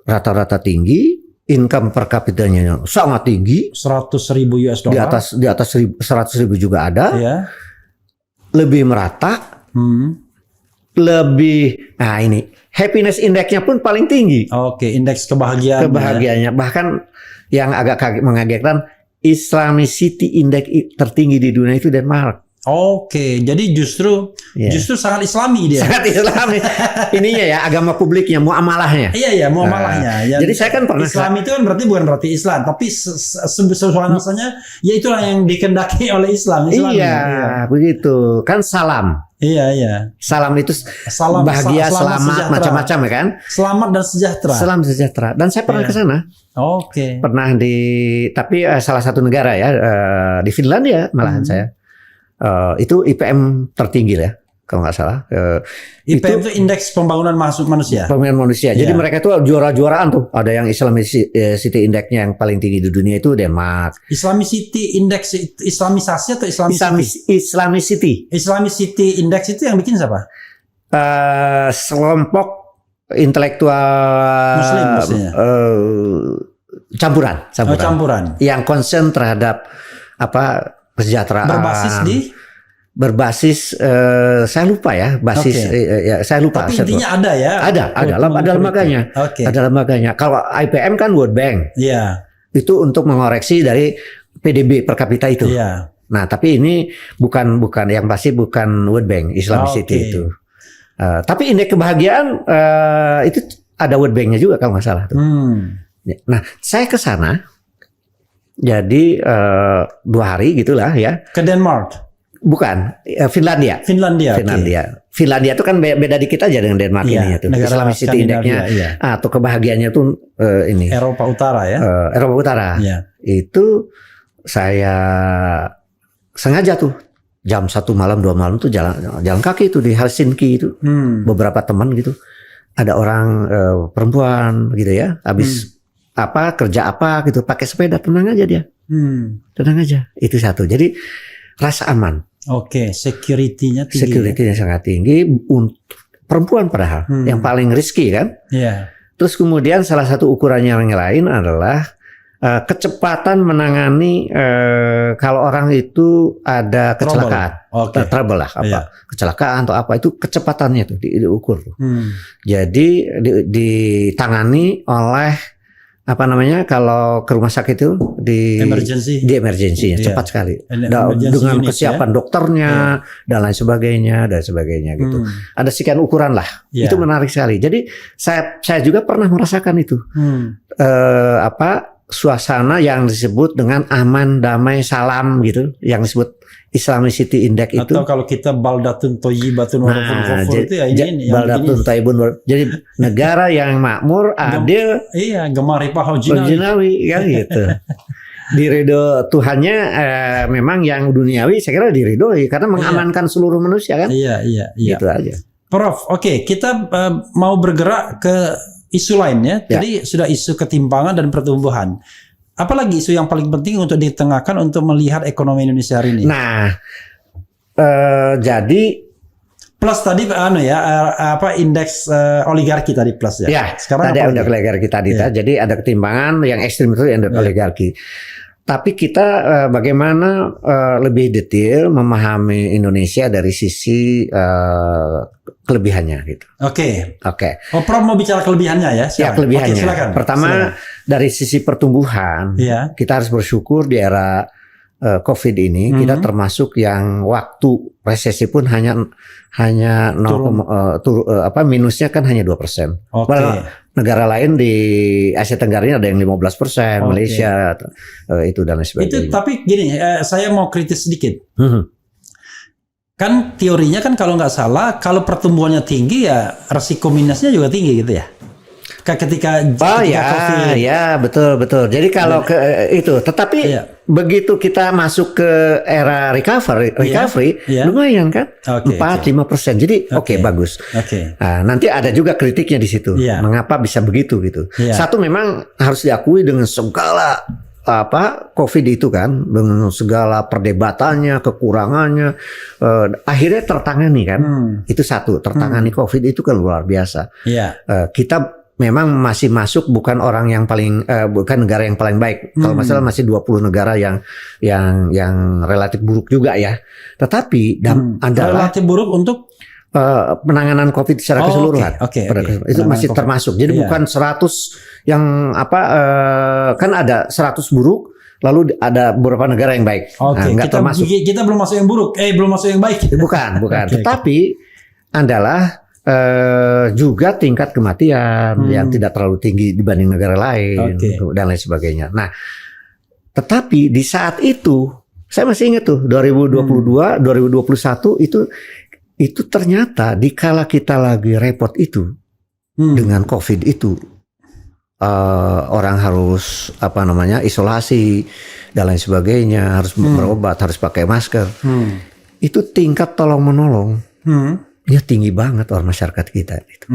Rata-rata tinggi, income per kapitanya sangat tinggi,
$100,000
di atas 100.000 juga ada. Lebih merata, lebih. Nah ini happiness indexnya pun paling tinggi.
Indeks kebahagiaannya.
Bahkan yang agak mengagetkan, Islamicity Index tertinggi di dunia itu Denmark.
Jadi justru sangat Islami dia.
Sangat Islami. Ininya ya, agama publiknya, muamalahnya.
Iya, muamalahnya.
Jadi saya kan pernah
Islam itu kan bukan berarti Islam, tapi suasananya ya itulah yang dikehendaki oleh Islam.
Iya, begitu. Kan salam.
Iya.
Salam itu bahagia, selamat, macam-macam ya kan?
Selamat dan sejahtera.
Salam sejahtera. Dan saya pernah ke sana. Pernah tapi salah satu negara ya, di Finlandia malahan saya. Itu IPM tertinggi ya, kalau nggak salah.
IPM itu indeks pembangunan manusia.
Pembangunan manusia. Jadi mereka itu juara-juaraan tuh. Ada yang Islamicity Index-nya yang paling tinggi di dunia itu Denmark.
Islamicity Index, Islamisasi atau
Islamicity?
Islamicity Index itu yang bikin siapa?
Sekelompok intelektual
Muslim maksudnya.
Campuran. Yang concern terhadap kesejahteraan. Berbasis saya lupa ya saya lupa.
Tapi intinya ada ya.
Ada lembaganya. Ada lembaganya. Kalau IPM kan World Bank. Itu untuk mengoreksi dari PDB per kapita itu.
Iya.
Nah, tapi ini bukan yang pasti bukan World Bank Islamicity itu. Tapi indeks kebahagiaan itu ada World Bank-nya juga kalau nggak salah tuh. Nah, saya ke sana. Jadi 2 hari gitulah ya.
Ke Denmark.
Bukan, Finlandia.
Finlandia.
Finlandia itu kan beda dikit aja dengan Denmark ini itu. Islamicity indexnya atau kebahagiaannya tuh ini.
Eropa Utara ya.
Eropa Utara.
Iya.
Itu saya sengaja tuh jam 1 malam 2 malam tuh jalan kaki itu di Helsinki itu. Beberapa teman gitu. Ada orang perempuan gitu ya, habis kerja gitu, pakai sepeda, tenang aja dia. Tenang aja. Itu satu. Jadi rasa aman.
Oke, security-nya tinggi.
Security-nya sangat tinggi untuk perempuan padahal yang paling risky kan.
Iya.
Terus kemudian salah satu ukurannya yang lain adalah kecepatan menangani kalau orang itu ada kecelakaan, trouble lah kecelakaan atau apa itu kecepatannya tuh diukur. Jadi ditangani oleh kalau ke rumah sakit itu di emergency cepat sekali dengan kesiapan dokternya dan lain sebagainya gitu. Ada sekian ukuran lah. Itu menarik sekali. Jadi saya juga pernah merasakan itu. Suasana yang disebut dengan aman, damai, salam gitu, yang disebut Islamicity Index itu.
Atau kalau kita baldatun thayyibatun wa rabbun ghafur itu ya ini.
Baldatun thayyibun. Jadi negara yang makmur, adil.
Iya, gemaripah
jinawi kan gitu. Diridho Tuhannya memang yang duniawi saya kira diridhoi karena mengamankan seluruh manusia kan.
Iya.
Gitu aja.
Prof, oke, kita mau bergerak ke isu lainnya. Tadi sudah isu ketimpangan dan pertumbuhan. Apalagi isu yang paling penting untuk ditengahkan untuk melihat ekonomi Indonesia hari ini?
Nah, jadi
plus tadi indeks oligarki tadi plus ya.
Ya, sekarang ada indeks oligarki tadi. Jadi ada ketimpangan yang ekstrim itu indeks oligarki. Tapi kita bagaimana lebih detail memahami Indonesia dari sisi kelebihannya gitu.
Oke. Oh, Prof mau bicara kelebihannya ya?
Ya, kelebihannya.
Silakan.
Pertama dari sisi pertumbuhan, kita harus bersyukur di era COVID ini kita termasuk yang waktu resesi pun hanya minusnya kan hanya 2%. Negara lain di Asia Tenggara ini ada yang 15%, Malaysia itu dan lain sebagainya.
Itu tapi gini, saya mau kritis sedikit. Kan teorinya kan kalau nggak salah, kalau pertumbuhannya tinggi ya resiko minusnya juga tinggi gitu ya. Ketika COVID.
Ya betul. Jadi kalau tetapi begitu kita masuk ke era recovery lumayan kan, 4-5%. Jadi bagus. Nah, nanti ada juga kritiknya di situ. Mengapa bisa begitu gitu? Satu memang harus diakui dengan segala COVID itu kan, dengan segala perdebatannya, kekurangannya, akhirnya tertangani kan. Itu satu, tertangani COVID itu kan luar biasa. Kita memang masih masuk bukan negara yang paling baik. Kalau masalah masih 20 negara yang relatif buruk juga ya. Tetapi adalah
relatif buruk untuk
penanganan COVID secara keseluruhan. Itu masih termasuk. Jadi bukan 100 yang kan ada 100 buruk. Lalu ada beberapa negara yang baik.
Kita belum masuk yang buruk. Belum masuk yang baik.
Bukan. Tetapi adalah juga tingkat kematian yang tidak terlalu tinggi dibanding negara lain dan lain sebagainya. Nah, tetapi di saat itu saya masih ingat tuh 2022, 2021 itu ternyata dikala kita lagi repot itu dengan COVID itu orang harus isolasi dan lain sebagainya, harus berobat, harus pakai masker. Itu tingkat tolong menolong. Ya tinggi banget orang masyarakat kita itu.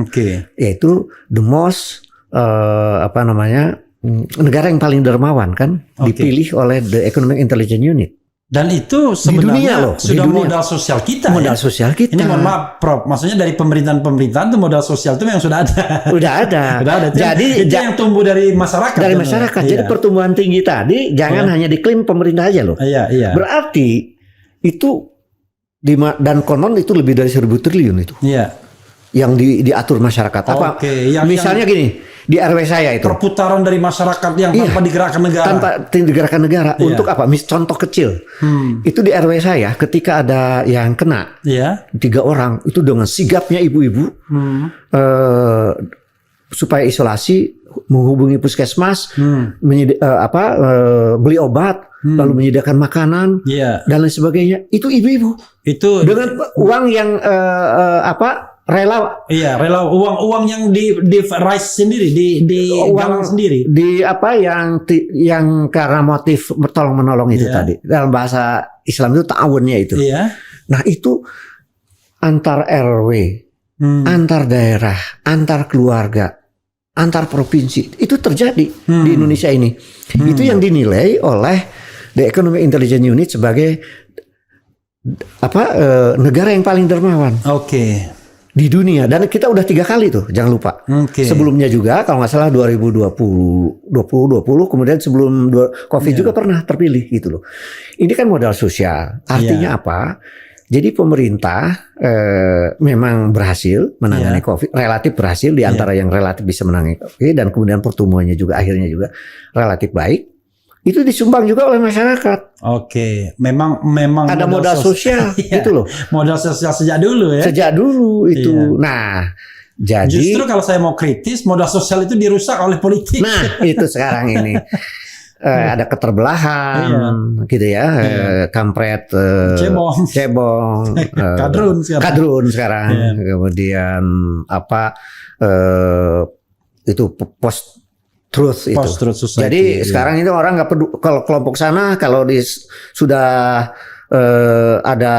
Yaitu the most negara yang paling dermawan kan dipilih oleh the Economic Intelligence Unit.
Dan itu sebenarnya sudah modal sosial kita.
Sosial kita.
Ini mohon maaf, Prof. Maksudnya dari pemerintahan itu modal sosial itu yang sudah ada.
Udah ada.
Jadi itu yang tumbuh dari masyarakat.
Dari masyarakat. Jadi pertumbuhan tinggi tadi jangan hanya diklaim pemerintah aja loh. Berarti itu dan konon itu lebih dari 1.000 triliun itu. Yang diatur masyarakat. Misalnya gini, di RW saya itu.
Perputaran dari masyarakat yang tanpa digerakkan negara.
Tanpa digerakkan negara. Untuk apa? Contoh kecil. Itu di RW saya ketika ada yang kena 3 orang itu dengan sigapnya ibu-ibu supaya isolasi, menghubungi puskesmas, beli obat, lalu menyediakan makanan dan lain sebagainya. Itu ibu-ibu. Itu dengan uang yang rela.
Iya, rela uang yang di rise sendiri, di galang sendiri.
Di yang karena motif tolong menolong itu tadi. Dalam bahasa Islam itu ta'awunnya itu. Nah, itu antar RW, antar daerah, antar keluarga, antar provinsi itu terjadi di Indonesia ini. Itu yang dinilai oleh The Economic Intelligence Unit sebagai negara yang paling dermawan. Di dunia, dan kita udah 3 kali tuh, jangan lupa. Sebelumnya juga kalau nggak salah 2020, kemudian sebelum COVID juga pernah terpilih gitu loh. Ini kan modal sosial. Artinya apa? Jadi pemerintah memang berhasil menangani COVID, relatif berhasil di antara yang relatif bisa menangani COVID, dan kemudian pertumbuhannya juga akhirnya juga relatif baik. Itu disumbang juga oleh masyarakat.
Memang
ada modal sosial gitu loh.
Modal sosial sejak dulu ya.
Sejak dulu itu. Nah, jadi
justru kalau saya mau kritis, modal sosial itu dirusak oleh politik.
Nah, itu sekarang ini. Ada keterbelahan gitu ya, kampret, cebong, kadrun sekarang. Kemudian itu post truth itu. Jadi sekarang itu orang nggak peduli kalau kelompok sana, kalau sudah ada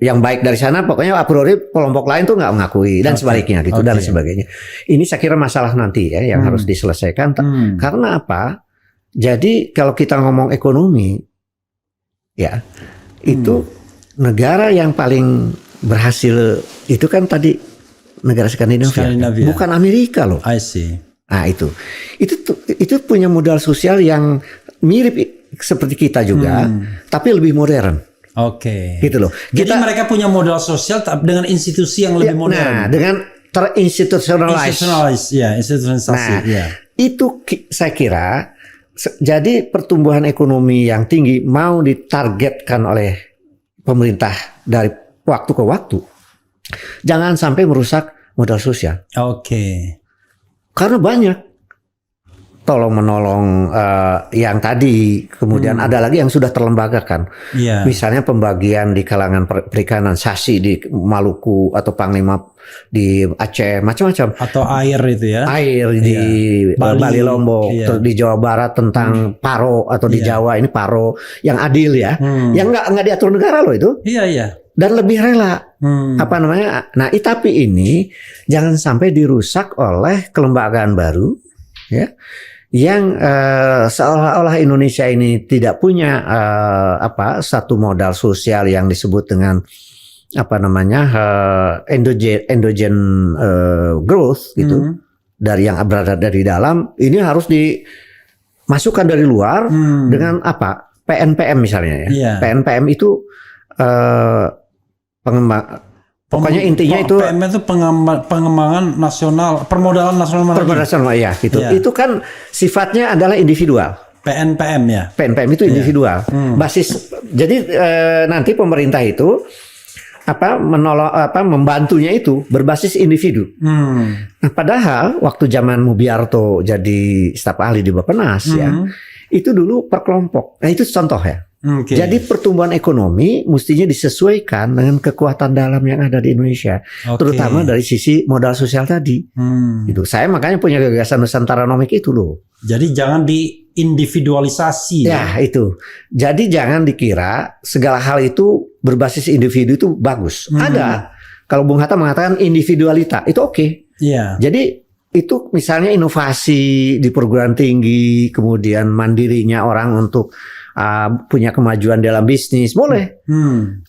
yang baik dari sana, pokoknya a priori kelompok lain tuh nggak mengakui dan sebaliknya gitu dan sebagainya. Ini saya kira masalah nanti ya yang harus diselesaikan. Karena apa? Jadi kalau kita ngomong ekonomi, ya itu negara yang paling berhasil itu kan tadi negara Skandinavia. Bukan Amerika loh.
I see.
Nah itu punya modal sosial yang mirip seperti kita juga, tapi lebih modern.
Gitu
loh.
Jadi mereka punya modal sosial dengan institusi yang lebih modern.
Nah, dengan institutionalisasi. Itu saya kira. Jadi pertumbuhan ekonomi yang tinggi mau ditargetkan oleh pemerintah dari waktu ke waktu, jangan sampai merusak modal sosial. Karena banyak tolong menolong yang tadi, kemudian ada lagi yang sudah terlembagakan. Misalnya pembagian di kalangan perikanan, sasi di Maluku atau Panglima di Aceh, macam-macam.
Atau air itu ya.
Air di Bali Lombok, terus di Jawa Barat tentang paro, atau di Jawa ini paro yang adil ya. Yang nggak diatur negara loh itu. Dan lebih rela. Nah, tapi ini jangan sampai dirusak oleh kelembagaan baru ya. Yang seolah-olah Indonesia ini tidak punya satu modal sosial yang disebut dengan endogen growth gitu, dari yang berada dari dalam. Ini harus dimasukkan dari luar dengan PNPM misalnya ya. PNPM itu pokoknya intinya itu
PM itu pengembangan nasional, permodalan nasional
ya gitu. Itu kan sifatnya adalah individual.
PNPM ya.
PNPM itu individual. Basis. Jadi nanti pemerintah itu membantunya itu berbasis individu. Nah, padahal waktu zaman Mubiarto jadi staf ahli di Bappenas ya, itu dulu per kelompok. Nah, itu contoh ya. Jadi pertumbuhan ekonomi mestinya disesuaikan dengan kekuatan dalam yang ada di Indonesia, terutama dari sisi modal sosial tadi. Itu saya makanya punya gagasan Nusantaronomik itu loh.
Jadi jangan diindividualisasi.
Ya itu. Jadi jangan dikira segala hal itu berbasis individu itu bagus. Ada. Kalau Bung Hatta mengatakan individualita itu oke. Jadi itu misalnya inovasi di perguruan tinggi, kemudian mandirinya orang untuk punya kemajuan dalam bisnis boleh,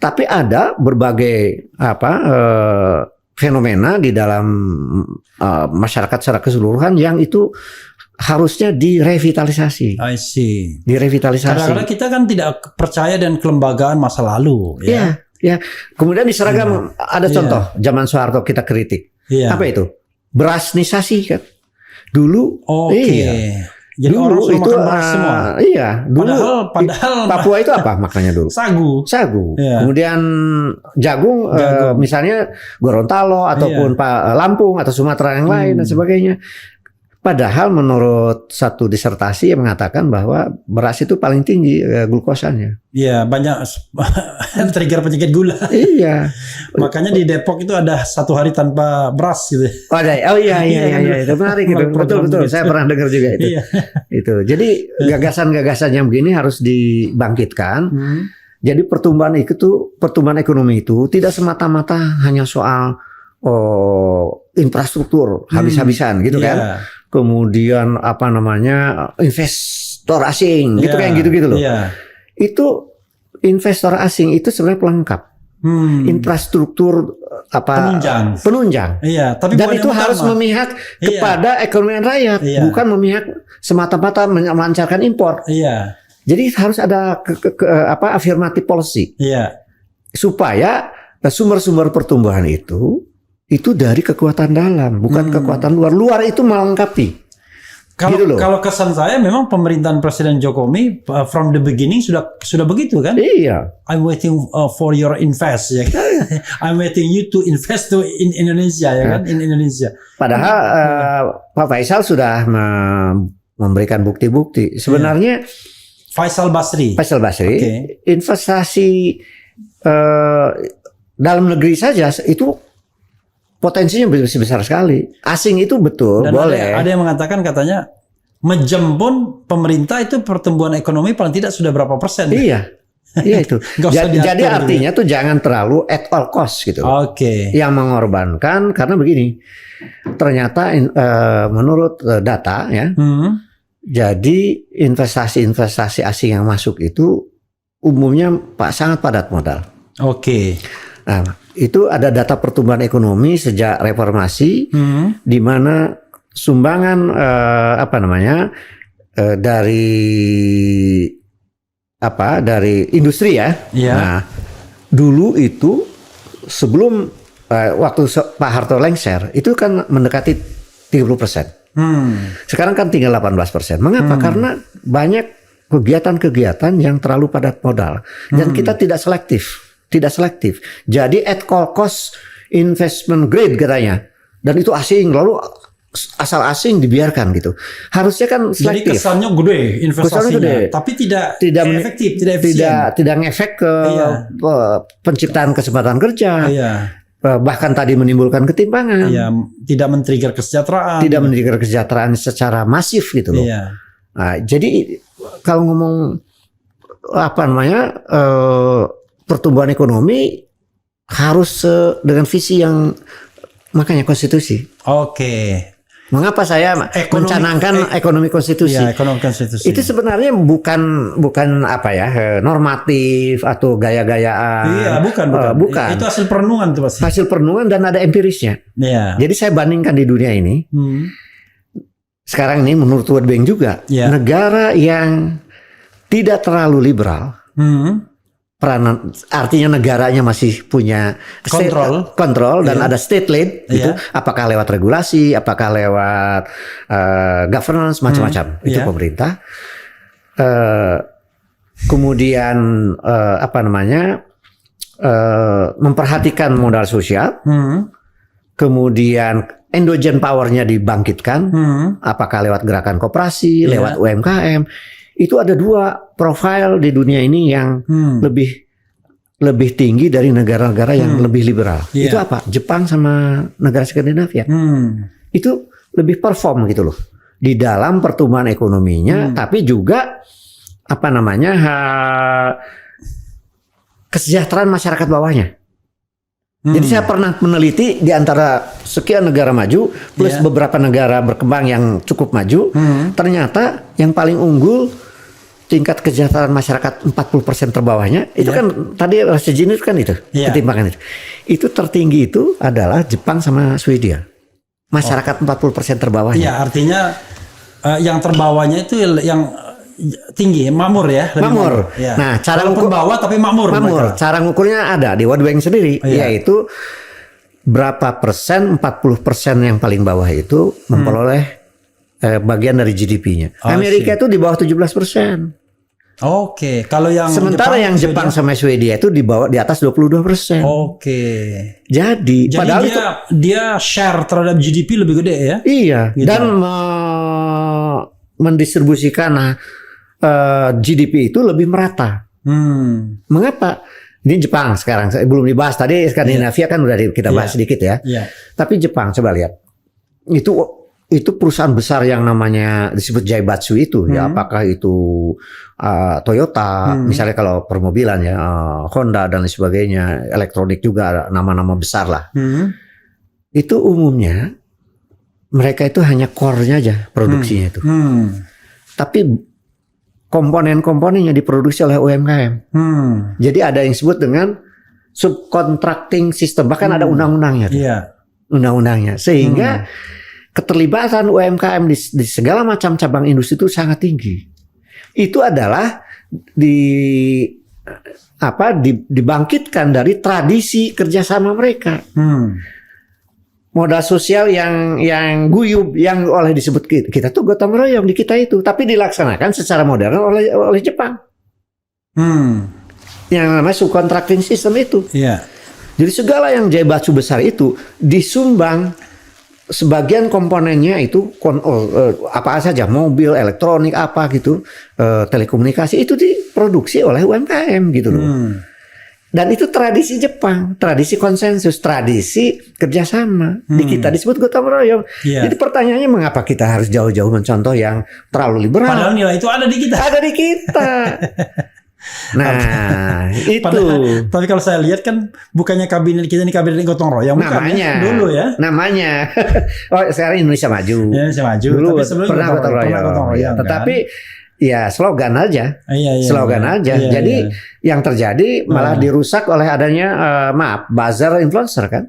tapi ada berbagai fenomena di dalam masyarakat secara keseluruhan yang itu harusnya direvitalisasi.
I see.
Direvitalisasi.
Kadang-kadang kita kan tidak percaya dan kelembagaan masa lalu.
Ya. Kemudian diseragam. Ada contoh zaman Soeharto kita kritik. Apa itu? Berasnisasi kan. Dulu
Oke. Jadi
dulu
orang sudah
itu
makan beras semua.
Iya, dulu
Padahal
Papua itu apa makannya dulu?
sagu.
Sagu.
Iya.
Kemudian jagung, misalnya Gorontalo ataupun Lampung atau Sumatera yang lain dan sebagainya. Padahal menurut satu disertasi yang mengatakan bahwa beras itu paling tinggi glukosanya.
Iya, banyak trigger penyakit gula.
Iya.
Makanya di Depok itu ada 1 hari tanpa beras gitu.
Oh iya, itu menarik itu. Betul. Saya pernah dengar juga itu.
Iya.
Itu. Jadi gagasan-gagasan yang begini harus dibangkitkan. Jadi pertumbuhan ekonomi itu tidak semata-mata hanya soal infrastruktur habis-habisan gitu kan. Kemudian investor asing gitu kan gitu loh. Itu investor asing itu sebenarnya pelengkap. Infrastruktur penunjang.
Iya, tapi
dan itu harus memihak kepada ekonomi rakyat, bukan memihak semata-mata melancarkan impor.
Iya.
Jadi harus ada affirmative policy.
Iya.
Supaya sumber-sumber pertumbuhan itu dari kekuatan dalam, bukan kekuatan luar. Luar itu melengkapi. Kalau
kesan saya memang pemerintahan Presiden Jokowi from the beginning sudah begitu kan?
Iya.
I'm waiting for your invest ya. I'm waiting you to invest in Indonesia ya kan? In Indonesia.
Padahal Pak Faisal sudah memberikan bukti-bukti. Sebenarnya
Faisal Basri.
Investasi dalam negeri saja itu potensinya besar sekali. Asing itu betul,
dan
boleh.
Ada yang mengatakan katanya menjemput pemerintah itu pertumbuhan ekonomi paling tidak sudah berapa persen.
Iya itu. Jadi artinya tuh jangan terlalu at all cost gitu.
Oke.
Yang mengorbankan karena begini. Ternyata menurut data ya. Jadi investasi asing yang masuk itu umumnya sangat padat modal.
Dari
Nah, itu ada data pertumbuhan ekonomi sejak reformasi, di mana sumbangan dari industri ya. Nah, dulu itu sebelum waktu Pak Harto lengser itu kan mendekati 30%. Sekarang kan tinggal 18%. Mengapa? Karena banyak kegiatan-kegiatan yang terlalu padat modal dan kita tidak selektif. Jadi at all cost investment grade katanya. Dan itu asing, lalu asal asing dibiarkan gitu. Harusnya kan selektif.
Jadi kesannya gede investasinya, tapi tidak efektif, tidak efisien.
Tidak ngefek ke penciptaan kesempatan kerja. Bahkan tadi menimbulkan ketimpangan.
Tidak men-trigger kesejahteraan.
Tidak men-trigger kesejahteraan secara masif gitu loh. Nah, jadi kalau ngomong pertumbuhan ekonomi harus dengan visi yang makanya konstitusi. Mengapa saya mencanangkan ekonomi konstitusi?
Ekonomi konstitusi.
Itu sebenarnya bukan normatif atau gaya-gayaan. Bukan.
Itu hasil perenungan tuh pasti.
Hasil perenungan dan ada empirisnya. Jadi saya bandingkan di dunia ini. Sekarang ini menurut World Bank juga negara yang tidak terlalu liberal. Peranan artinya negaranya masih punya kontrol dan ada state lead itu apakah lewat regulasi, apakah lewat governance macam-macam itu pemerintah. Kemudian memperhatikan modal sosial. Kemudian endogen powernya dibangkitkan, apakah lewat gerakan koperasi, lewat UMKM. Itu ada 2 profil di dunia ini yang lebih tinggi dari negara-negara yang lebih liberal. Itu apa? Jepang sama negara Skandinavia. Itu lebih perform gitu loh di dalam pertumbuhan ekonominya, tapi juga kesejahteraan masyarakat bawahnya. Jadi saya pernah meneliti di antara sekian negara maju plus beberapa negara berkembang yang cukup maju, ternyata yang paling unggul tingkat kesejahteraan masyarakat 40% terbawahnya itu kan tadi rasa jenis kan itu ketimpangan itu tertinggi itu adalah Jepang sama Swedia, masyarakat 40% terbawahnya.
Artinya yang terbawahnya itu yang tinggi, makmur ya.
Makmur. Nah, cara
ukur bawah tapi makmur.
Cara ngukurnya ada di World Bank sendiri, yaitu berapa persen 40% yang paling bawah itu memperoleh bagian dari GDP-nya.
Oh,
Amerika itu di bawah 17%.
Oke, kalau yang
Sementara yang Jepang sama Swedia itu di atas 22%.
Oke.
Jadi padahal
dia share terhadap GDP lebih gede ya?
Iya.
Gitu.
Dan mendistribusikan GDP itu lebih merata. Mengapa? Ini Jepang sekarang belum dibahas tadi. Skandinavia kan udah kita bahas sedikit ya. Tapi Jepang coba lihat. Itu perusahaan besar yang namanya disebut Zaibatsu itu ya, apakah itu Toyota misalnya kalau permobilan ya, Honda dan lain sebagainya, elektronik juga nama-nama besar lah. Itu umumnya mereka itu hanya core-nya aja produksinya itu. Tapi komponen-komponennya diproduksi oleh UMKM. Jadi ada yang disebut dengan subcontracting system, bahkan ada undang-undangnya. Undang-undangnya sehingga keterlibatan UMKM di segala macam cabang industri itu sangat tinggi. Itu adalah dibangkitkan dari tradisi kerjasama mereka. Modal sosial yang guyub, yang oleh disebut kita tuh gotong royong di kita itu, tapi dilaksanakan secara modern oleh Jepang. Yang namanya subcontracting system itu. Jadi segala yang Zaibatsu besar itu disumbang. Sebagian komponennya itu apa saja, mobil, elektronik, apa gitu, telekomunikasi itu diproduksi oleh UMKM gitu loh. Dan itu tradisi Jepang, tradisi konsensus, tradisi kerjasama. Di kita disebut gotong royong. Jadi pertanyaannya mengapa kita harus jauh-jauh mencontoh yang terlalu liberal?
Padahal nilai itu ada di kita.
Ada di kita. Nah, itu.
Tapi kalau saya lihat kan bukannya kabinet kita ini kabinet gotong royong,
namanya
dulu ya.
Namanya. Oh, sekarang Indonesia Maju.
Indonesia Maju.
Dulu
tapi sebelumnya
pernah gotong royong. Tetapi ya slogan aja. Slogan aja. Jadi yang terjadi malah dirusak oleh adanya buzzer influencer kan.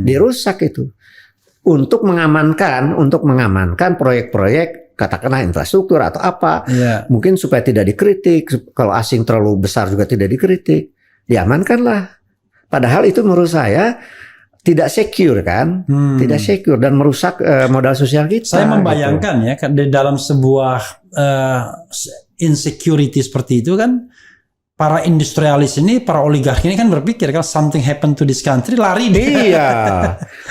Dirusak itu. Untuk mengamankan proyek-proyek katakanlah infrastruktur atau apa, mungkin supaya tidak dikritik, kalau asing terlalu besar juga tidak dikritik, diamankanlah. Padahal itu menurut saya tidak secure kan, tidak secure dan merusak modal sosial kita.
Saya membayangkan gitu. Ya di dalam sebuah insecurity seperti itu kan, para industrialis ini, para oligarki ini kan berpikir kalau something happen to this country, lari dia.
Iya.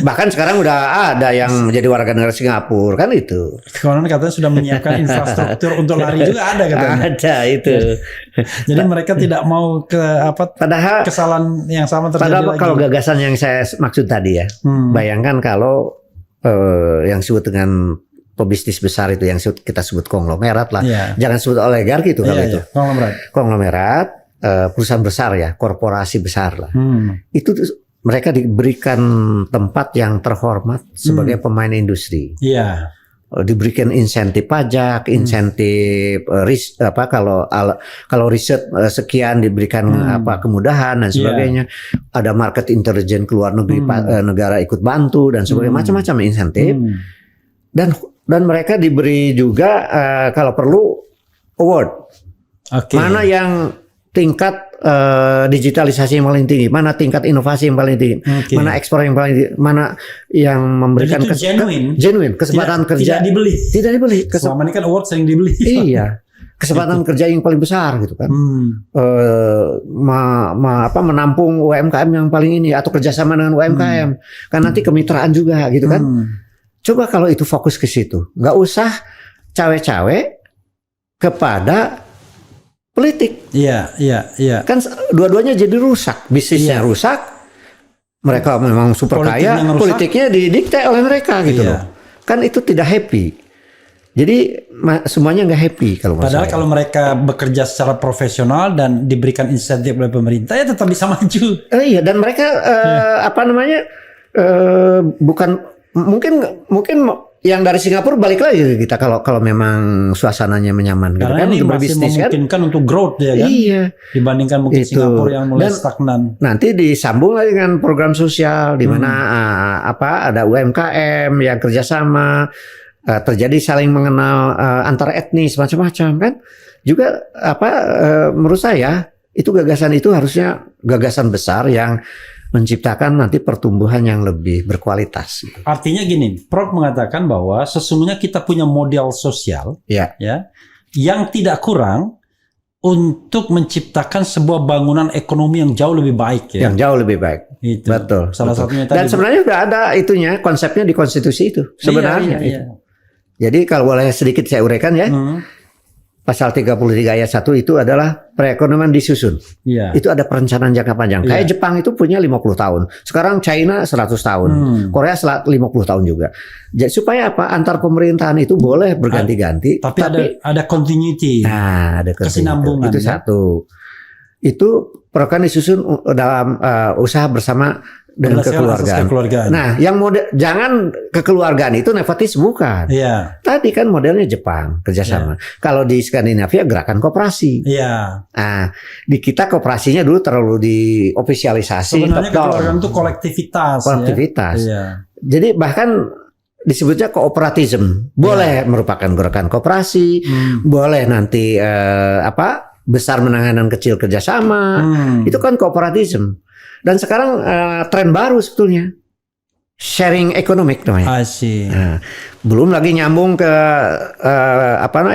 Bahkan sekarang udah ada yang menjadi warga negara Singapura kan itu.
Konon katanya sudah menyiapkan infrastruktur untuk lari juga ada katanya.
Ada itu.
Jadi mereka tidak mau
padahal
kesalahan yang sama terjadi
padahal
lagi.
Kalau gagasan yang saya maksud tadi ya, bayangkan kalau yang disebut dengan pebisnis besar itu yang kita sebut konglomerat lah. Jangan sebut oligarki itu kalau itu. Konglomerat, perusahaan besar ya, korporasi besar lah. Itu mereka diberikan tempat yang terhormat sebagai pemain industri. Diberikan insentif pajak, insentif kalau riset sekian diberikan kemudahan dan sebagainya. Ada market intelligence keluar negeri, negara ikut bantu dan sebagainya, macam-macam insentif. Dan mereka diberi juga kalau perlu award. Mana yang tingkat digitalisasi yang paling tinggi, mana tingkat inovasi yang paling tinggi, mana ekspor yang paling tinggi, mana yang memberikan genuine kesempatan kerja tidak dibeli.
Selama ini kan award sering dibeli.
Iya. Kesempatan kerja yang paling besar gitu kan. Menampung UMKM yang paling ini atau kerjasama dengan UMKM. Kan nanti kemitraan juga gitu kan. Coba kalau itu fokus ke situ, nggak usah cawe-cawe kepada politik. Iya. Kan dua-duanya jadi rusak, bisnisnya rusak, mereka memang super kaya, politiknya didikte oleh mereka gitu loh. Kan itu tidak happy. Jadi semuanya nggak happy kalau
padahal kalau mereka bekerja secara profesional dan diberikan insentif oleh pemerintah ya tetap bisa maju.
Iya, dan mereka bukan mungkin yang dari Singapura balik lagi ke kita kalau memang suasananya nyaman gitu kan,
ini
untuk
masih
berbisnis
memungkinkan untuk growth ya kan.
Iya.
Dibandingkan mungkin
itu.
Singapura yang mulai
dan
stagnan.
Nanti disambung lagi dengan program sosial di mana ada UMKM yang kerjasama, terjadi saling mengenal antar etnis macam-macam kan. Juga menurut saya itu gagasan itu harusnya gagasan besar yang menciptakan nanti pertumbuhan yang lebih berkualitas.
Artinya gini, Prof mengatakan bahwa sesungguhnya kita punya model sosial
Ya.
ya yang tidak kurang untuk menciptakan sebuah bangunan ekonomi yang jauh lebih baik ya.
Yang jauh lebih baik.
Itu.
Betul.
Salah
betul.
satunya
Dan
tadi.
sebenarnya sudah ada itunya, konsepnya di konstitusi itu sebenarnya.
Iya.
Jadi kalau boleh sedikit saya uraikan ya, pasal 33 ayat 1 itu adalah perekonomian disusun.
Iya.
Itu ada perencanaan jangka panjang.
Iya.
Kayak Jepang itu punya 50 tahun. Sekarang China 100 tahun. Korea 50 tahun juga. Jadi supaya apa? Antar pemerintahan itu boleh berganti-ganti.
Tapi ada continuity.
Nah, ada
kesinambungan.
Itu
ya?
satu. Itu program disusun dalam usaha bersama dengan kekeluargaan. Nah, yang model jangan kekeluargaan itu nepotisme bukan.
Iya.
Tadi kan modelnya Jepang kerjasama. Kalau di Skandinavia gerakan koperasi.
Iya.
Nah, di kita koperasinya dulu terlalu diofisialisasi.
Sebenarnya kekeluargaan itu kolektivitas.
Kolektivitas.
Ya? Iya.
Jadi bahkan disebutnya kooperatisme. Boleh merupakan gerakan koperasi, boleh nanti besar menengah dan kecil kerjasama. Itu kan kooperatisme. Dan sekarang tren baru sebetulnya sharing economic namanya. Nah, belum lagi nyambung ke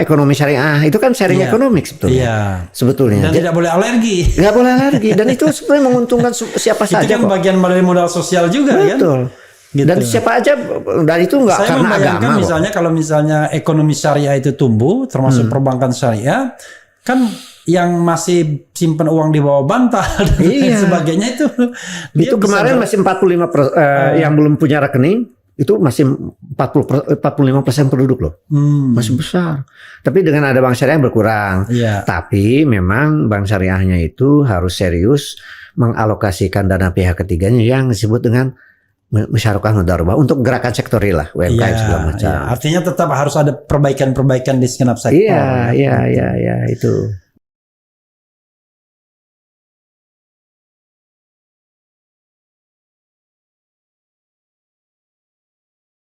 ekonomi syariah. Itu kan sharing economic sebetulnya.
Iya.
Sebetulnya.
Dan tidak boleh alergi.
Nggak boleh alergi. Dan itu sebenarnya menguntungkan siapa saja.
Itu kan bagian dari modal sosial juga.
Betul.
Kan? Gitu.
Dan siapa aja, dan itu nggak
saya
karena
membayangkan
agama.
Misalnya kalau misalnya ekonomi syariah itu tumbuh, termasuk perbankan syariah, kan yang masih simpan uang di bawah bantal dan lain sebagainya itu.
Itu kemarin masih 45% yang belum punya rekening itu masih 45% penduduk loh, masih besar. Tapi dengan ada bank syariah berkurang. Tapi memang bank syariahnya itu harus serius mengalokasikan dana pihak ketiganya yang disebut dengan musyarakah mudarabah untuk gerakan sektorial lah, UMKM segala macam.
Artinya tetap harus ada perbaikan-perbaikan di segenap sektor.
Iya itu.